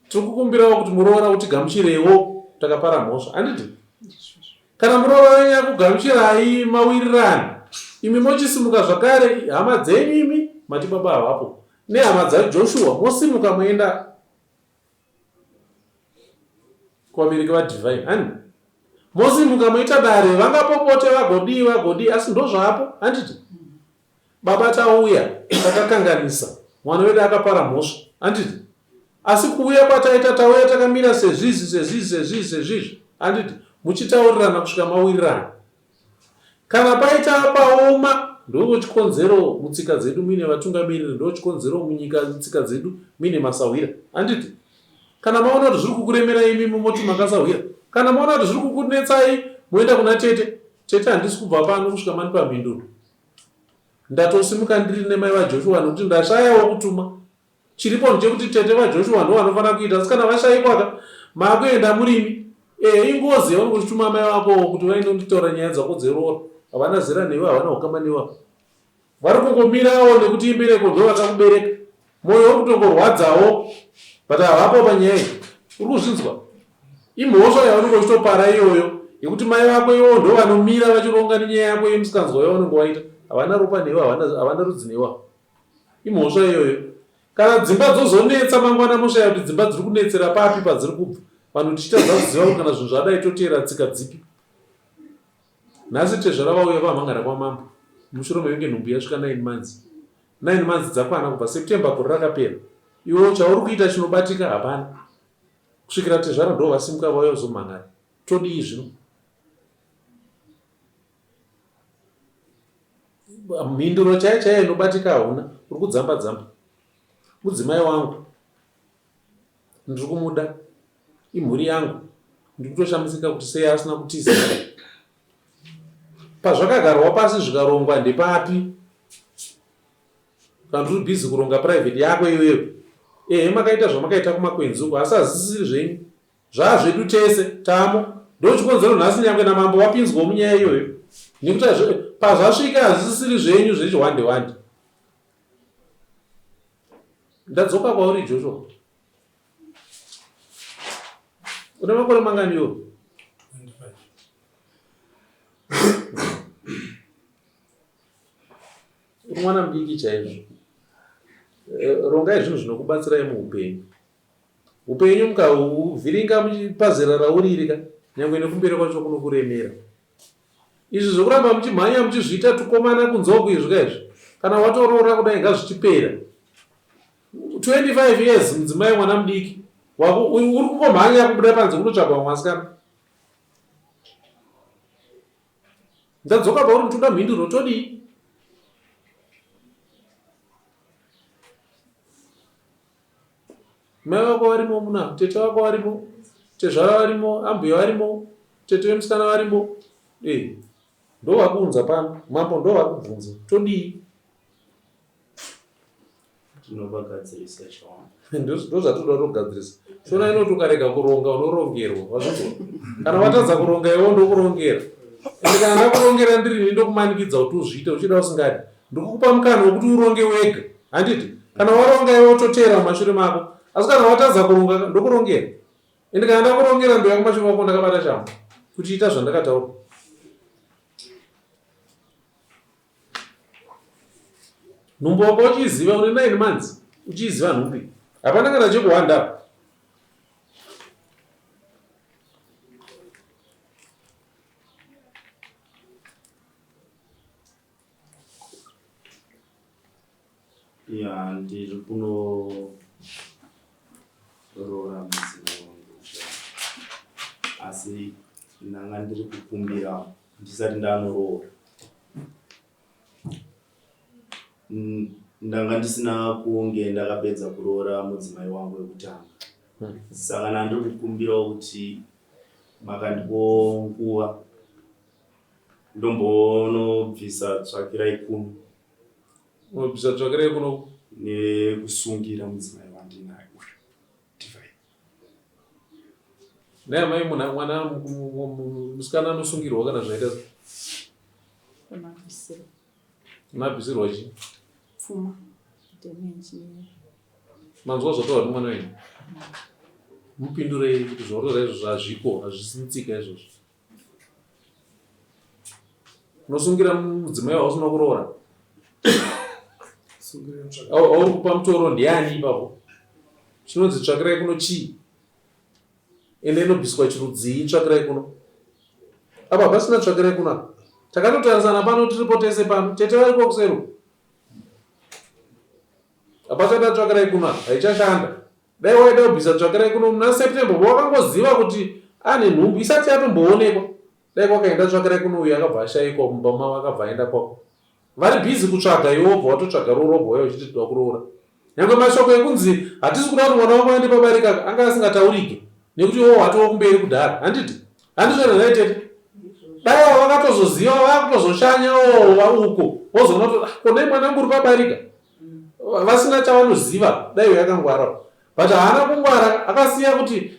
Tikukumbirawo kuti muroora utigamuchirewo takapara mhosva. Handiti? Kana muroora wenyu akugamuchirai mawirirano, imi mochisimuka zvakare hama dzenyu imi mati baba havapo. Nehama dzaJoshua mosimuka moenda kuvabereki vaDivine. Handiti? Mosimuka moita dare vangapopote vagodii asi ndo zvapo. Handiti? Baba tauya takakanganisa mwana wedu akapara mhosva. Handiti? Asi kuuya kwataita tauya takamira sezvizvi. Handiti? Muchitaurirana kusvika mawirirana. Kana paita paoma ndo chikonzero mutsika dzedu mine vatungamiriri, ndo chikonzero munyika mutsika dzedu mine masawira. Handiti? Kana maona kuti zviri kukuremera imi mumoti makasawira, kana maona kuti zviri kukunetsai moenda kuna tete, handisi kubva pano kusvika manipa mhinduro. Ndatosimuka ndiri nemai vaJoshua nokuti ndashayawo kutuma. Chiripo ndechekuti tete vaJoshua ndo vanofanira kuita, asi kana vashayikwa makuenda murimi, ingozi yavanongotuma mai vako kuti vaende kunditaura nyaya dzako dzeroora. Havana zera newe, havana ukama newe. Vari kungomirawo nekuti imbereko ndo vakakubereka. Moyo urikutongorwadzawo, but havapo panyaya iyi. Uri kuzvinzwa? Imhosva yavanongotopara iyoyo yekuti mai vako ivo ndo vanomira vachironga nenyaya yako yemusikanzwa yavanenge waita. Havana ropa newe, havana rudzi newe. Imhosva iyoyo. Kana dzimba dzozonetsa mangwana moshaya kuti dzimba dziri kunetsera papi padziri kubva. Vanhu tichitadza kuziva kuti kana zvinhu zvadai toteera tsika dzipi. Nhasi tezvara vauya vamhangana kwamambo. Mushure mevenge nhumbi yasvika 9 months. 9 months dzakwana kubva September gore rakapera. Iwo chauri kuita chinobatika hapana. Kusvikira tezvara ndo vasimuka vauya kuzomhangana. Todii zvino? Mhinduro chaiyo inobatika hauna. Uri kudzamba. Mudzimai wangu ndiri kumuda, imhuri yangu, ndiri kutoshamisika kuti sei asina kutiza. Pazvakagarwa pasi zvikarongwa ndepapi? Kana uri bhizi kuronga private yako iwewe, makaita zvamakaita kumakwenzi uko, asi hazvisiri zvenyu. Zvazvedu tese tamo. Ndo chikonzero nhasi nyangwe namambo wapinzwa munyaya iyoyo. Nekuti pazvasvika hazvisiri zvenyu zvechiwande. Ndadzoka kwauri Joshua. Una makore mangani iwo? 25. Uri mwana mudiki chaizvo. Rongai zvinhu zvinokubatsirai muupenyu. Upenyu mukahuvhiringa pazera rauririka, nyangwe nekumberi kwacho kunokuremera. Izvi zvokuramba muchimhanya muchizviita tukomana kunzoko izvi kaizvi. Kana watoroora kudai ngazvichipera. 25 years mudzimai mwana mudiki. Uri kungomhanya kubuda panze kunotsvagwa mwasikana. Ndadzoka pauri mutoda mhinduro todii? Mai vako varimo muna, tete vako varimo, tezvara varimo, ambuya varimo, tete vemusikana varimo. Ndo vakuunza pano, mambo ndo vakubvunza. Todii? tinobagadzirisa chawana ndozvatoda kutogadzirisa shona inoti ukarega kuronga unorongerwa wazvizvo kana watadza kuronga iwo ndokurongera ende kana ndakurongera ndirini ndokumanikidza kuti uzviite uchida usingadi ndikukupa mukana wekuti uronge wega handiti kana waronga iwe wototeera mumashure mako asi kana watadza kuronga ndokurongera ende kana ndakurongera ndoya kumashure mako ndakabata chamo kuti ita zvandakataura nhumbu wako uchiziva une 9 months uchiziva nhumbi hapana kana chekuhanda ya ndiri kunoroora mudzimai wangu asi ndanga ndiri kukumbira ndisati ndanoroora ndanga ndisina kunge ndakapedza kuroora mudzimai wangu wekutanga saka ndandiri kukumbirawo kuti makandipo nguva ndombonobvisa tsvakirai kuno unobvisa tsvakirai kuno nekusungira mudzimai wandinaye divai naamai mwana musikana anosungirwa kana zvaita mabvisirwa chi pfuma damage manzwa zvotaura kuti mwana wenyu mupindurei kuti zvaurora izvo zvazviko hazvisini tsika izvozvo unosungira mudzimai wausina kuroora auri kupa mutoro ndiani ipapo chinonzi tsvakirai kuno chii ende inobviswa chirudzii tsvakirai kuno apa pasina tsvakirai kuno apa takatotarisana pano tiripo tese pano tete variko kusero apachada tsvakirai kuno haichashanda dai waida kubvisa tsvakirai kuno muna september wakangoziva kuti ane nhumbu isati yatomboonekwa dai kwakaenda tsvakirai kuno uyu akabva ashayikwa mumba mavo akabva aenda kwako vari bhizi kutsvaga iwobva watotsvaga roorobva waya uchiti toda kuroora nyange mashoko ekunzi hatisi kuda kuti mwana wangu aende pabarika anga asingataurike nekuti iwo watova kumberi kudhara handiti handizvona naitete dai vakatozoziva vakutozoshanyawo uko wozoona kuti konai mwana wangu uri pabarika vasina chavanoziva dai uyo akangwara but haana kungwara akasiya kuti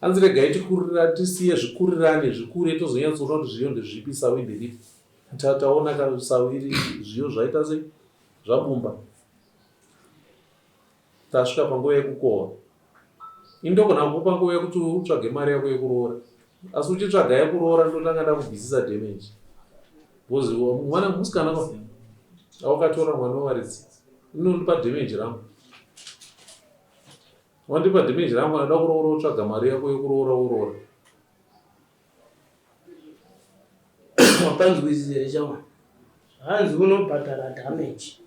hanzi regai tikurira tisiye zvikurirane zvikure tozonyatsoona kuti zviyo ndezvipi sawi nderipi taona sawiri zviyo zvaita sei zvabumba tasvika panguva yekukohwa indogona kukupa nguva yekuti utsvage mari yako yekuroora asi uchitsvaga yekuroora ndotanga ndakubvisisa damage bcause mwana musikana awakatora mwana wewaridzi inondipa damage rangu wandipa damage rangu anoda kuroora utsvaga mari yako yekuroora uroora wakanzwisisa chama hanzi unobhadhara damage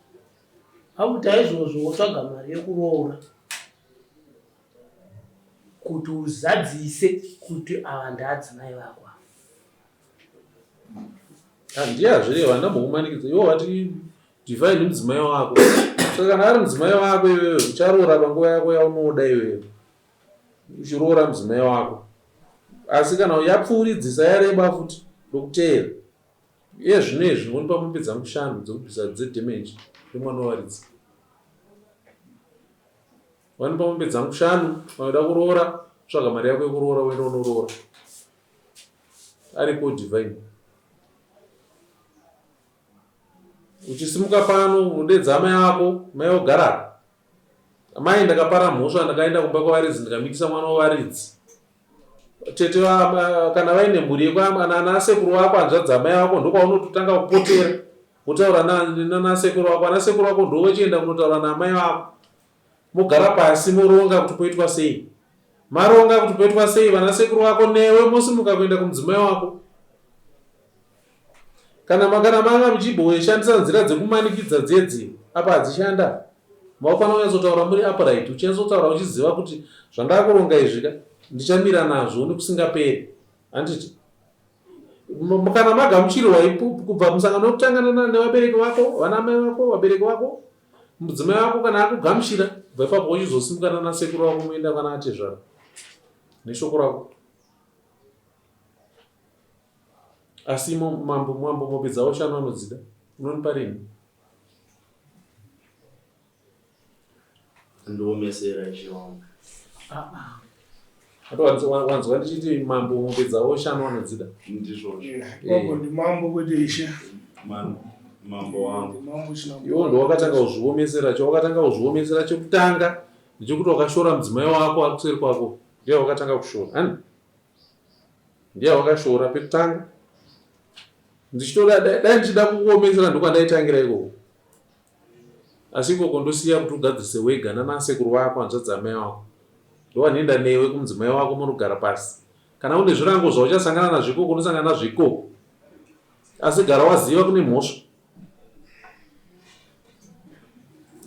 akuti aizvozvo wotsvaga mari yekuroora kuti uzadzise kuti ava ndaadzimai vako handiye hazvireva ndambokumanikidza iwo wati divine mudzimai wako saka kana ari mudzimai wako iwewe ucharoora panguva yako yaunoda iwewe uchiroora mudzimai wako asi kana yapfuuridzisa yareba futi ndokuteera iye zvinezvi ngonipa mombe dzangu shanu dzokubvisa dzedamage remwana wewaridzi wanipa mombe dzangu shanu vanoda kuroora tsvaga mari yako yekuroora uenda unoroora ariko divine uchisimuka pano unodedza amai ako mai ogara mai ndakapara mhosva ndakaenda kumba kwewaridzi ndikamikisa mwana wewaridzi tete kana vaine mhuri yekanasekuru wako hanzvadzi amai vako ndokwaunototanga kupotera wotaura nanasekuru wako anasekuru wako ndowechienda kunotaura naamai vako mogara pasi moronga kuti poitwa sei maronga kuti poitwa sei vanasekuru wako newe mosimuka kuenda kumudzimai wako kana makana manga muchibhoeshandisa nzira dzekumanikidza dzedzi apa hadzishanda maofana unyatsotaura muri upright uchinatsotaura uchiziva kuti zvandakuronga izvika ndichamira nazvo nekusingaperi handiti kana magamuchirwa kubva musangano wekutangana nevabereki vako vanamai vako vabereki vako mudzimai wako kana akugamuchira bva ipapo uchizosimukana nasekuru wako muenda kana ati zvaro neshoko rako asi mambo mombe dzavo shanu vanodzida unonipa rini Ndoomesera chiwangu. Wanzwa ndichiti mambo mombe dzawo shanu wanodzida. Ndizvo. Ipapo ndi mambo kwete ishe. Mambo wangu. Iwo ndo wakatanga kuzviomesera, chawakatanga kuzviomesera chekutanga ndechekuti wakashora mudzimai wako ari kuseri kwako. Ndiye wakatanga kushora. Ndiye wakashora pekutanga. Ndichitoda dai ndichida kukuomesera ndokwandaitangira ikoko. Asi ikoko ndosiya kuti ugadzise wega nanasekuru wako hanzvadzi mai wako. Ndowanenda newe kumudzimai wako munogara pasi. Kana une zvirango zvauchasangana nazvo ikoko unosangana nazvo ikoko. Asi gara waziva kune mhosva.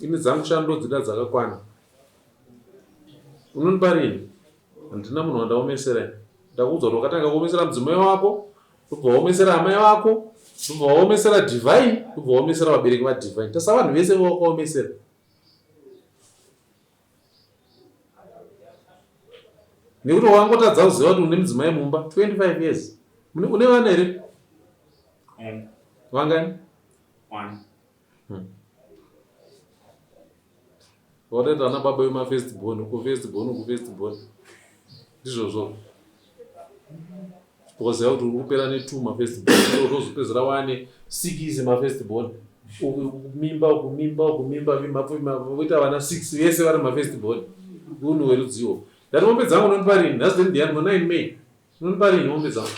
Ini dzangu shando dzida dzakakwana. Unonipa rini? Handina munhu wandaomesera. Ndakuudza kuti wakatanga kuomesera mudzimai wako, ubva waomesera amai wako, ubva waomesera Divine, ubva waomesera vabereki vaDivine. Tasa vanhu vese vawakaomesera. Nekuti wangotadza kuziva kuti une mudzimai mumba 25 years. Une vana here? Vangani? 1. Wadaita ana baba vemafirstborn, kufirstborn. Ndizvozvo. Ukaziva kuti uri kupera ne2 mafirstborn, uzopedzera wane 6 mafirstborn. Kumimba voita vana 6 vese vari mafirstborn. Unhu werudzivo. Ndati mombe dzangu unonipa rini? Nhasi ndiani mo9 May. Unonipa rini mombe dzangu?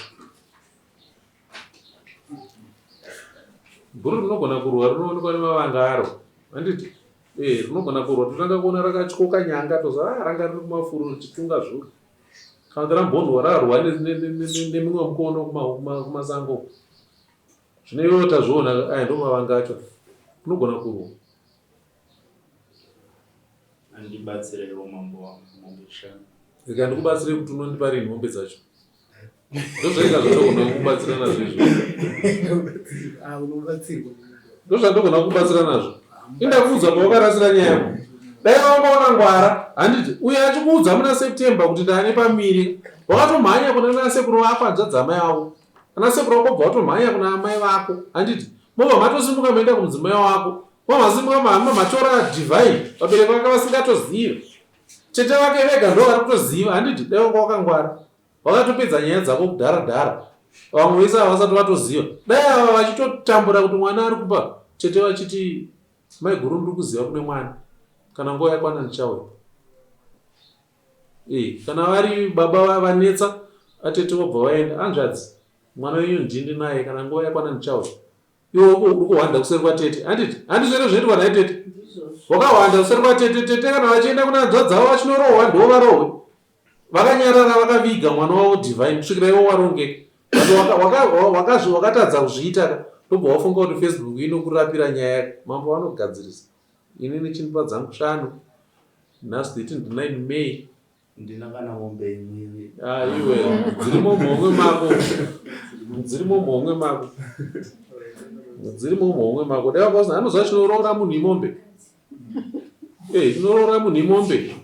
Bhuru rinogona kurwa rinoonekwa nemavanga aro. Handiti? Rinogona kurwa totanga kuona rakatyoka nyanga toza ranga riri kumafuro richitunga zvuku. Kana kuti rambondwa rarwa nemimwe mukono kumasango. Zvino iwe utazviona ndo mavanga acho. Unogona kurwa. Andibatsirewo mambo wangu mombe shanu. Ndikubatsire kuti unonipa rini mombe dzacho. Ndozvaika zvandogona kubatsira nazvo izvo. Unobatsirwa. Ndozvandogona kubatsira nazvo. Indakuudza pawakarasira nyaya. Dai wakaona ngwara, handiti uye achikuudza muna September kuti ndane pamiri. Wakatomhanya kuna nasekuru wako hanzvadzi amai wako. Ana sekuru wako bva watomhanya kuna amai vako. Handiti mobva matosimuka maenda kumudzimai wako. Masimuka matora Divine. Vabereki vake vasingatozivi. Chete vake vega ndo vari kutoziva. Handiti dai wanga wakangwara. Wakatopedza nyaya dzako kudhara. Vamwe vese havasati vatoziva. Dai ava vachitotambura kuti mwana ari kupa. Chete vachiti mai guru ndiri kuziva kune mwana. Kana nguva yakwana ndichauya. Kana vari baba vanetsa atete vobva vaenda. Hanzvadzi mwana wenyu ndindi naye kana nguva yakwana ndichauya. Iwe uri kuhwanda kuseri kwatete. Handizvere zvinoitwa naitete. Wakahwanda kuseri kwatete. Tete kana vachienda kuna hanzvadzi dzavo vachinorohwa ndo varohwe. Vakanyarara vakaviga mwana wavo Divine kusvikira iwo warongeka. Wakatadza kuzviita ndobva wafunga kuti Facebook inokurapira nyaya. Mambo vanogadzirisa. Inini chinipa dzangu 5. Nhasi nditi ndi 9 May. Ndina kana mombe imwe. Iwe dzirimo muhomwe mako. Dzirimo muhomwe mako. Dai wakauza anoziva chinoroora munhu imombe. Chinoroora munhu imombe.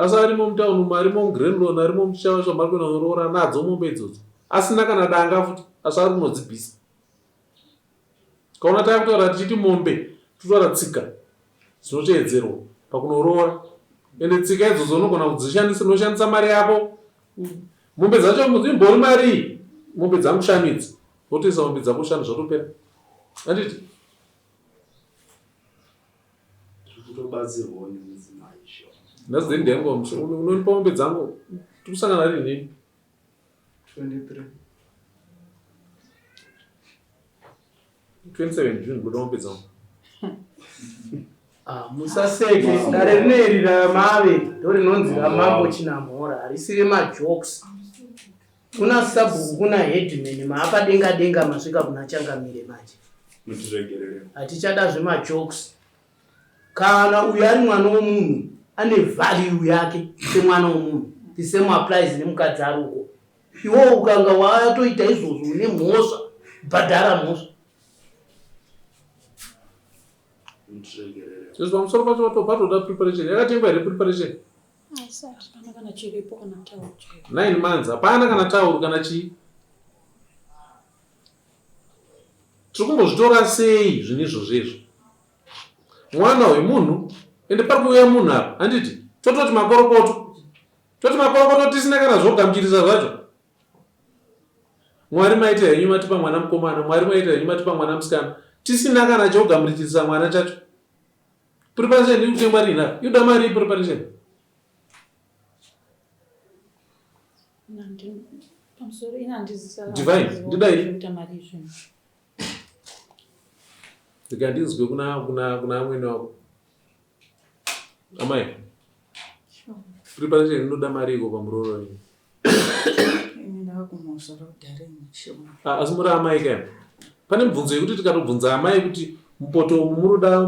Asi arimo mutauni umu, arimo muGrandlawn, arimo muchishava chamari kuenda kunoroora nadzo mombe idzodzo. Asina kana danga futi, asi ari kunodzibvisa. Kaona takutaura tichiti mombe, totaura tsika dzinoteedzerwa pakunoroora. Ende tsika idzodzo unogona kudzishandisa, unoshandisa mari yako. Mombe dzacho dzimbori mari, mombe dzangu 5 idzi. Wotoisa mombe dzako 5 zvotopera. Handiti? Zvikutobatsirwawo nemudzimai sho. Nhasi ndendengo unonipa mombe dzangu tikusangana rini? 23. 27 June kuda mombe dzangu. Musaseke dare rineri ramave ndorinonzi ramambo chinamhora harisiri majokes. Kuna sabhuku kuna headman maakadenga denga masvika kuna changamire manje. Mutiregerere. Hatichada zvemajokes. Kana uyo ari mwana womunhu ane value yake semwana womunhu. The same applies nemukadzi ari uko. Iwo ukanga watoita izvozvo une mhosva bhadhara mhosva. Mutiregerere. Just pamusoro pacho patoda preparation. Yakatengwa here preparation? Haisati pana kana chiripo kana tauro. 9 months. Hapana kana tauro kana chii. Tiri kumbozvitora sei zvinhu izvozvo. Mwana wemunhu ende pari kuuya munhu apa handiti tototi makorokoto tisina kana zvogamuchirisa zvacho. Mwari maita henyu matipa mwana mukomana, Mwari maita henyu matipa mwana musikana, tisina kana chogamuchirisa mwana chacho. Preparation iri kutengwa rina yoda mari preparation. Divine ndidai ndikandinzwe kuna amweni wako amai preparation inoda mari iko pamuroro wenyu. Asi muri amai kai pane mibvunzo yekuti tikatobvunza amai kuti mupoto munoda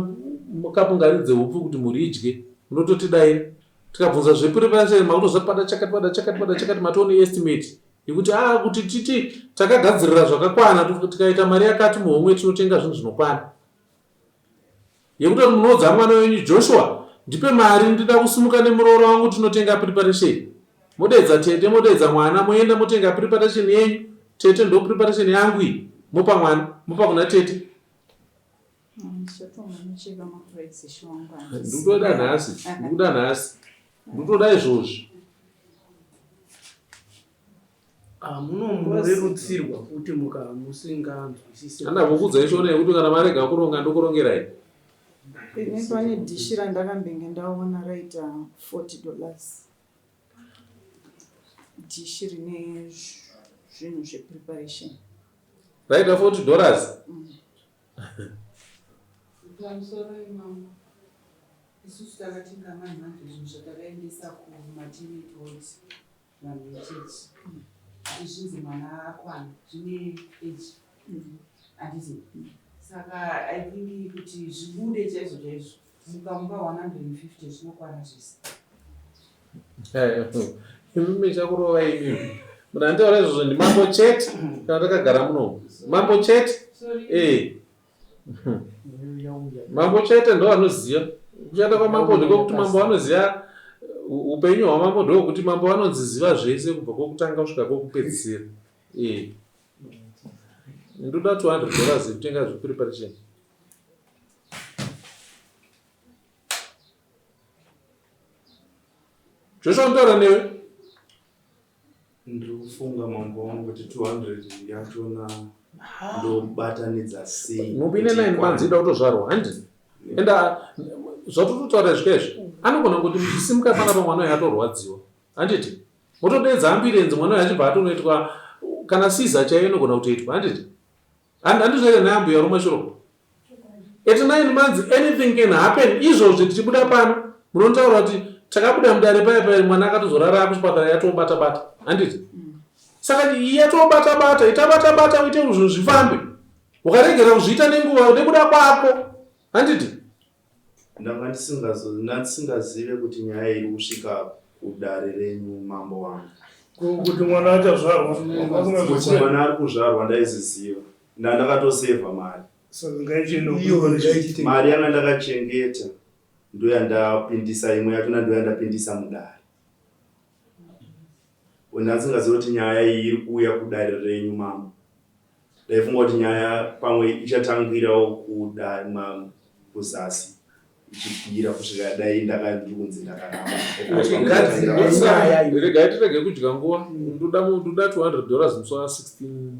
mukapungaridze upfu kuti muri idye munototidaira, tikabvunza zvepreparation makutozapada chakati matoni estimate yekuti kuti titi takagadzirira zvakakwana tikaita mari yakati muhomwe tinotenga zvinhu zvinokwana, yekuti munodza mwana wenyu Joshua ndipe mari ndida kusimuka nemurooro wangu tinotenga preparation. Modedza tete modedza mwana moenda motenga preparation yenyu. Tete ndo preparation yangu iyi mopa mwana mopa kuna tete. Ndutoda nhasi ndutoda izvozvi. munomurerutsirwa kuti musinganzwisisi. Andakukudza ishona yekuti kana marega kuronga ndokurongerai. Ine pane dishi randakambenge ndaona raita $40. Dishi rine zvinhu zvepreparation. Raita $40? Pamusoro imamo. Isusu takatenga manhande zvinhu zvatakaendesa kumaternity ward vanochechi. Izvinzi mwana akwana zvine age. Handiti. Saka I think kuti zvibude chaizvo mukamupa 150 zvinokwana zvese. Imimi chakurova imimi munandaura izvozvo ndimambo chete kana takagara muno mambo chete. Mambo chete ndo anoziva kushanda kwamambo ndikokuti mambo anoziva upenyu hwamambo ndokuti mambo anonziziva zvese kubva kwokutanga kusvika kwokupedzisira. Ndoda $200 kutenga zvepreparation. Joshua ndotaura newe. Ndiri kufunga mambo wangu kuti 200 yachona ndobatanidza sei. Mupine 9 months ida kutozvarwa handi. Enda zvatototaura zvikazvo anogona kuti muchisimuka panapa mwana uyu atorwadziwa handiti motodedza ambulenzi mwana uyu achibva atonoitwa kana siza chaiyo inogona kutoitwa handiti handizvaita neambuya romashuro. At 9 months anything can happen. Izvozvo tichibuda pano munotaura kuti takabuda mudare paya mwana akatozorara kuchipatara yatobata handiti. Saka yatobata itabata uite zvinhu zvifambe ukaregera kuzviita nenguva nekuda kwako handiti. Ndanga ndisingazive kuti nyaya iri kusvika kudare renyu mambo wangu. Kuti mwana achazvarwa. Kuti mwana ari kuzvarwa ndaiziziva. Ndakatosevha mari. Mari yanga ndakachengeta ndoyandapindisa imwe yachona ndoyandapindisa mudare. Ndasingaziva kuti nyaya iyi iri kuuya kudare renyu mambo. Ndaifunga kuti nyaya pamwe ichatangirawo kuzasi ichipira kusvika dai ndakandunzi ndakaramba. Regai tirege kudya nguva. Ndoda $200 musi wa16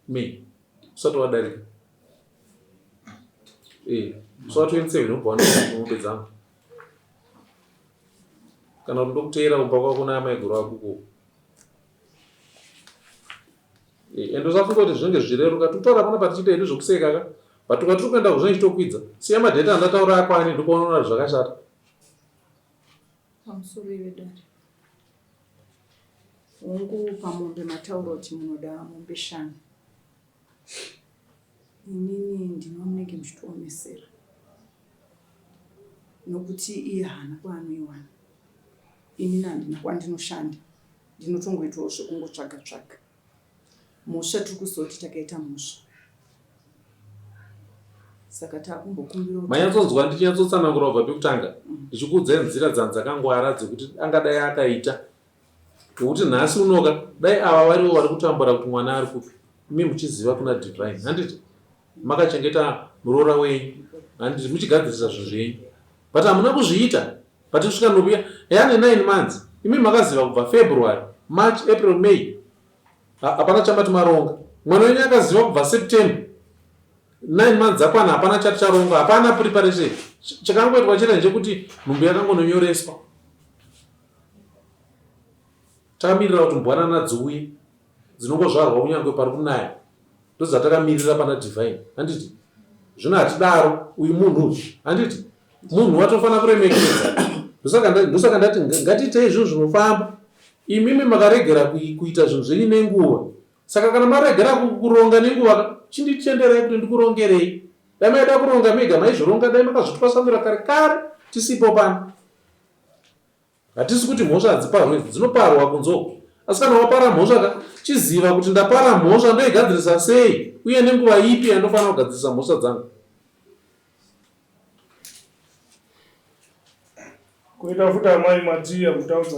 May usati wadarika. Musi wa27 unobva wanombe dzangu kana kuti ndokuteera kumba kwako naamaiguru akuko. Ende usafunga kuti zvinenge zvireruka totaura pana patichiita hedu zvokuseka ka batuka tiri kuenda kuzvinhu chitokwidza siya madheta andataura akwani ndikuona zvakashata. Pamusoro ivedare hongu pamombe matauro kuti munoda mombe 5. Inini ndinomunenge muchitoomesera nokuti iye hana kwaanoiwana. Inini handina kwandinoshanda ndinotongoitawo zvekungotsvaga. Musha tiri kuzoti takaita musha. Saka takumbokumbira manyatsonzwa ndichinyatsotsanangura kubva pekutanga ndichikuudzai nzira dzandzakangwara dzekuti angadai akaita nokuti nhasi unoka dai ava varivo vari kutambura kuti mwana ari kupi imi muchiziva kuna divine handiti makachengeta muroora wenyu handiti muchigadzirisa zvinhu zvenyu but hamuna kuzviita. Patisvika nokuya yane 9 months. Imi makaziva kubva February, March, April, May. Hapana chamati maronga. Mwana wenyu akaziva kubva September. 9 months akwana hapana chati charonga, hapana preparation. Chakangoitwa chete ndechekuti nhumbi yakangononyoreswa. Takamirira kuti mbwanana dziuye dzinongozvarwa kunyange pari kunaya. Ndozvatakamirira pana Divine. Handiti zvino hatidaro uyu munhu handiti munhu watofana kuremekedza. Ndosaka ndati ngatiitei zvinhu zvinofamba. Imimi makaregera kuita zvinhu zvenyu nenguva. Saka kana maregera kuronga nenguva chinditenderai kuti ndikurongerei. Dai maida kuronga mega maizvironga, dai makazvitwasanura kare kare tisipo pano. Hatisi kuti mhosva hadziparwe, dzinoparwa kunzoko. Asi kana wapara mhosva chiziva kuti ndapara mhosva ndoigadzirisa sei uye nenguva ipi yandofanira kugadzirisa mhosva dzangu. Koita futi amai Matiya kutaudza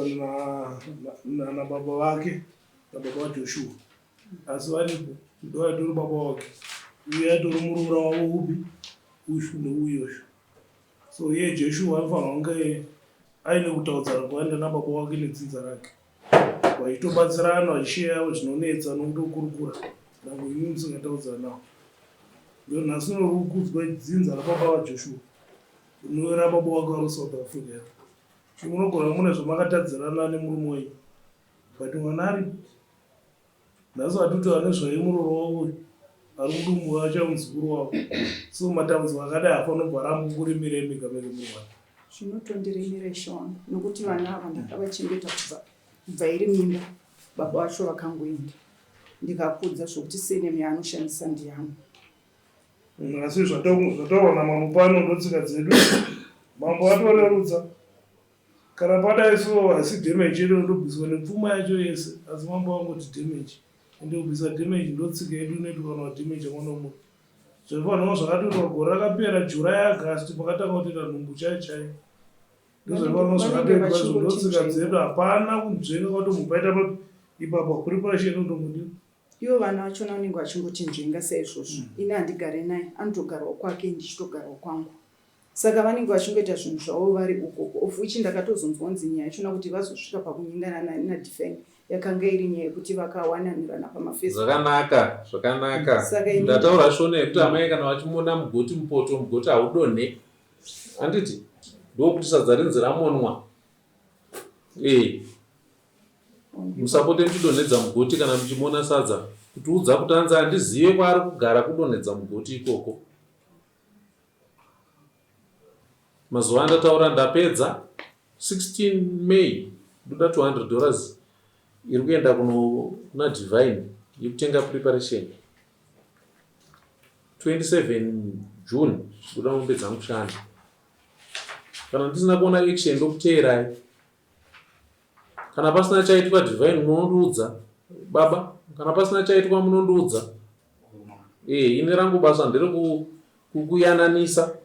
na baba vake nababa waJoshua. Asi varipo ndo atori baba wake. Uye atori murura wavo upi ushu neuyoshu. So iye Joshua anofanira kunge aine kutaudzana kwaenda nababa wake nedzinza rake. Vaitobatsirana vachisheyawo zvinonetsa nokutokurukura. Ndango imi musingataudzana nawo. Ndo nhasi norikudzwa dzinza rababa waJoshua. Unoera baba wake vari South Africa. Munogona mune zvamakatadzirana nemurume wenyu. But mwana aripo. Nhasi vatoti vane zvaimuroro wavo ari kudumbu acha muzukuru wavo. So matambudziko akadai hafanira kubva rambokuremerei mega mega murwana. Zvinotondiremera Sean nokuti vana ava ndakavachengeta kubva iri mimba. Baba vacho vakangoenda. Ndikakudza zvokuti senemu yaanoshandisa ndiyangu. Asi zvataona mambo pano ndotsika dzedu. Mambo atorerudza. Kana padai so hasi damage yedu ndobviswa nepfuma yacho yese. Asi mambo wangoti damage. Ndobvisa damage ndotsika yedu netukana damage yamwana womunhu. Zvafanira zvakatoitwa gore rakapera July August pakatanga kutoita nhumbu chaichai. Ndozvafanira zvakatoitwa ndotsika dzedu hapana kunzvenga kuti mupaita ipapa preparation ndomudini. Ivo vana vachona vanenge vachingoti nzvenga saizvozvo. Ine handigare naye, anotogarawo kwake ndichitogarawo kwangu. Saka vanenge vachingoita zvinhu zvavo vari ukoko. Of which ndakatozonzwa nyaya yachona kuti vazosvika pakunyingana naDivine yakanga iri nyaya yekuti vakawananirana pamafacebook. Zvakanaka. Ndataura shone kuti amai kana vachimona mugoti mupoto mugoti haudonhe. Handiti ndokuti sadza rinzi ramonwa. Musapote mchidonhedza mugoti kana mchimona sadza. Kutiudza kuti anzi handizive kwaari kugara kudonhedza mugoti ikoko. Mazuva andataura ndapedza 16 May ndoda $200 iri kuenda kuna Divine yekutenga preparation. 27 June ndoda mombe dzangu kushanda. Kana ndisina kuona action ndokuteerai. Kana pasina chaitwa Divine munondiudza baba, kana pasina chaitwa munondiudza. Ine rangu basa ndere kuyananisa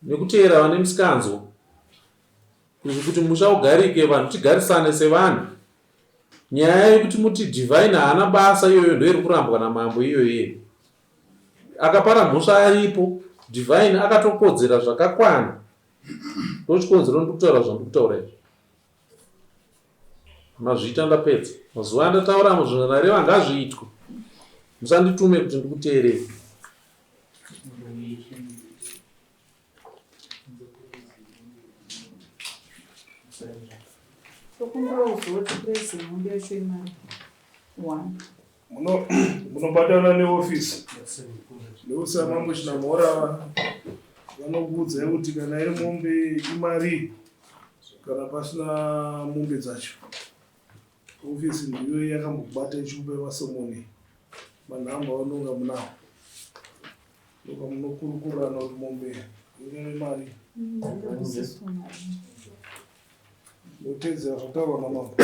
nekuteera vane musikanzo kuti musha ugarike vanhu tigarisane sevanhu. Nyaya yekuti muti Divine haana basa iyoyo ndoiri kurambwa namambo iyoyo. Akapara mhosva aripo, Divine akatokodzera zvakakwana. Ndochikonzero ndikutaura zvandikutaura izvi. Mazviita ndapedza. Mazuva andataura muzvinhu ndareva ngazviitwe. Musanditume kuti ndikuteerei. Munobatana neofisi ndokusama muchina mhora vanokuudzai kuti kana iri mombe imari kana pasina mombe dzacho. Ofisi ndiyo yakambobata ichikupa vasomoni manhamba vanonga munawo. Ndoka munokurukurana kuti mombe ine mari. Mutedzera zvataurwa namambo.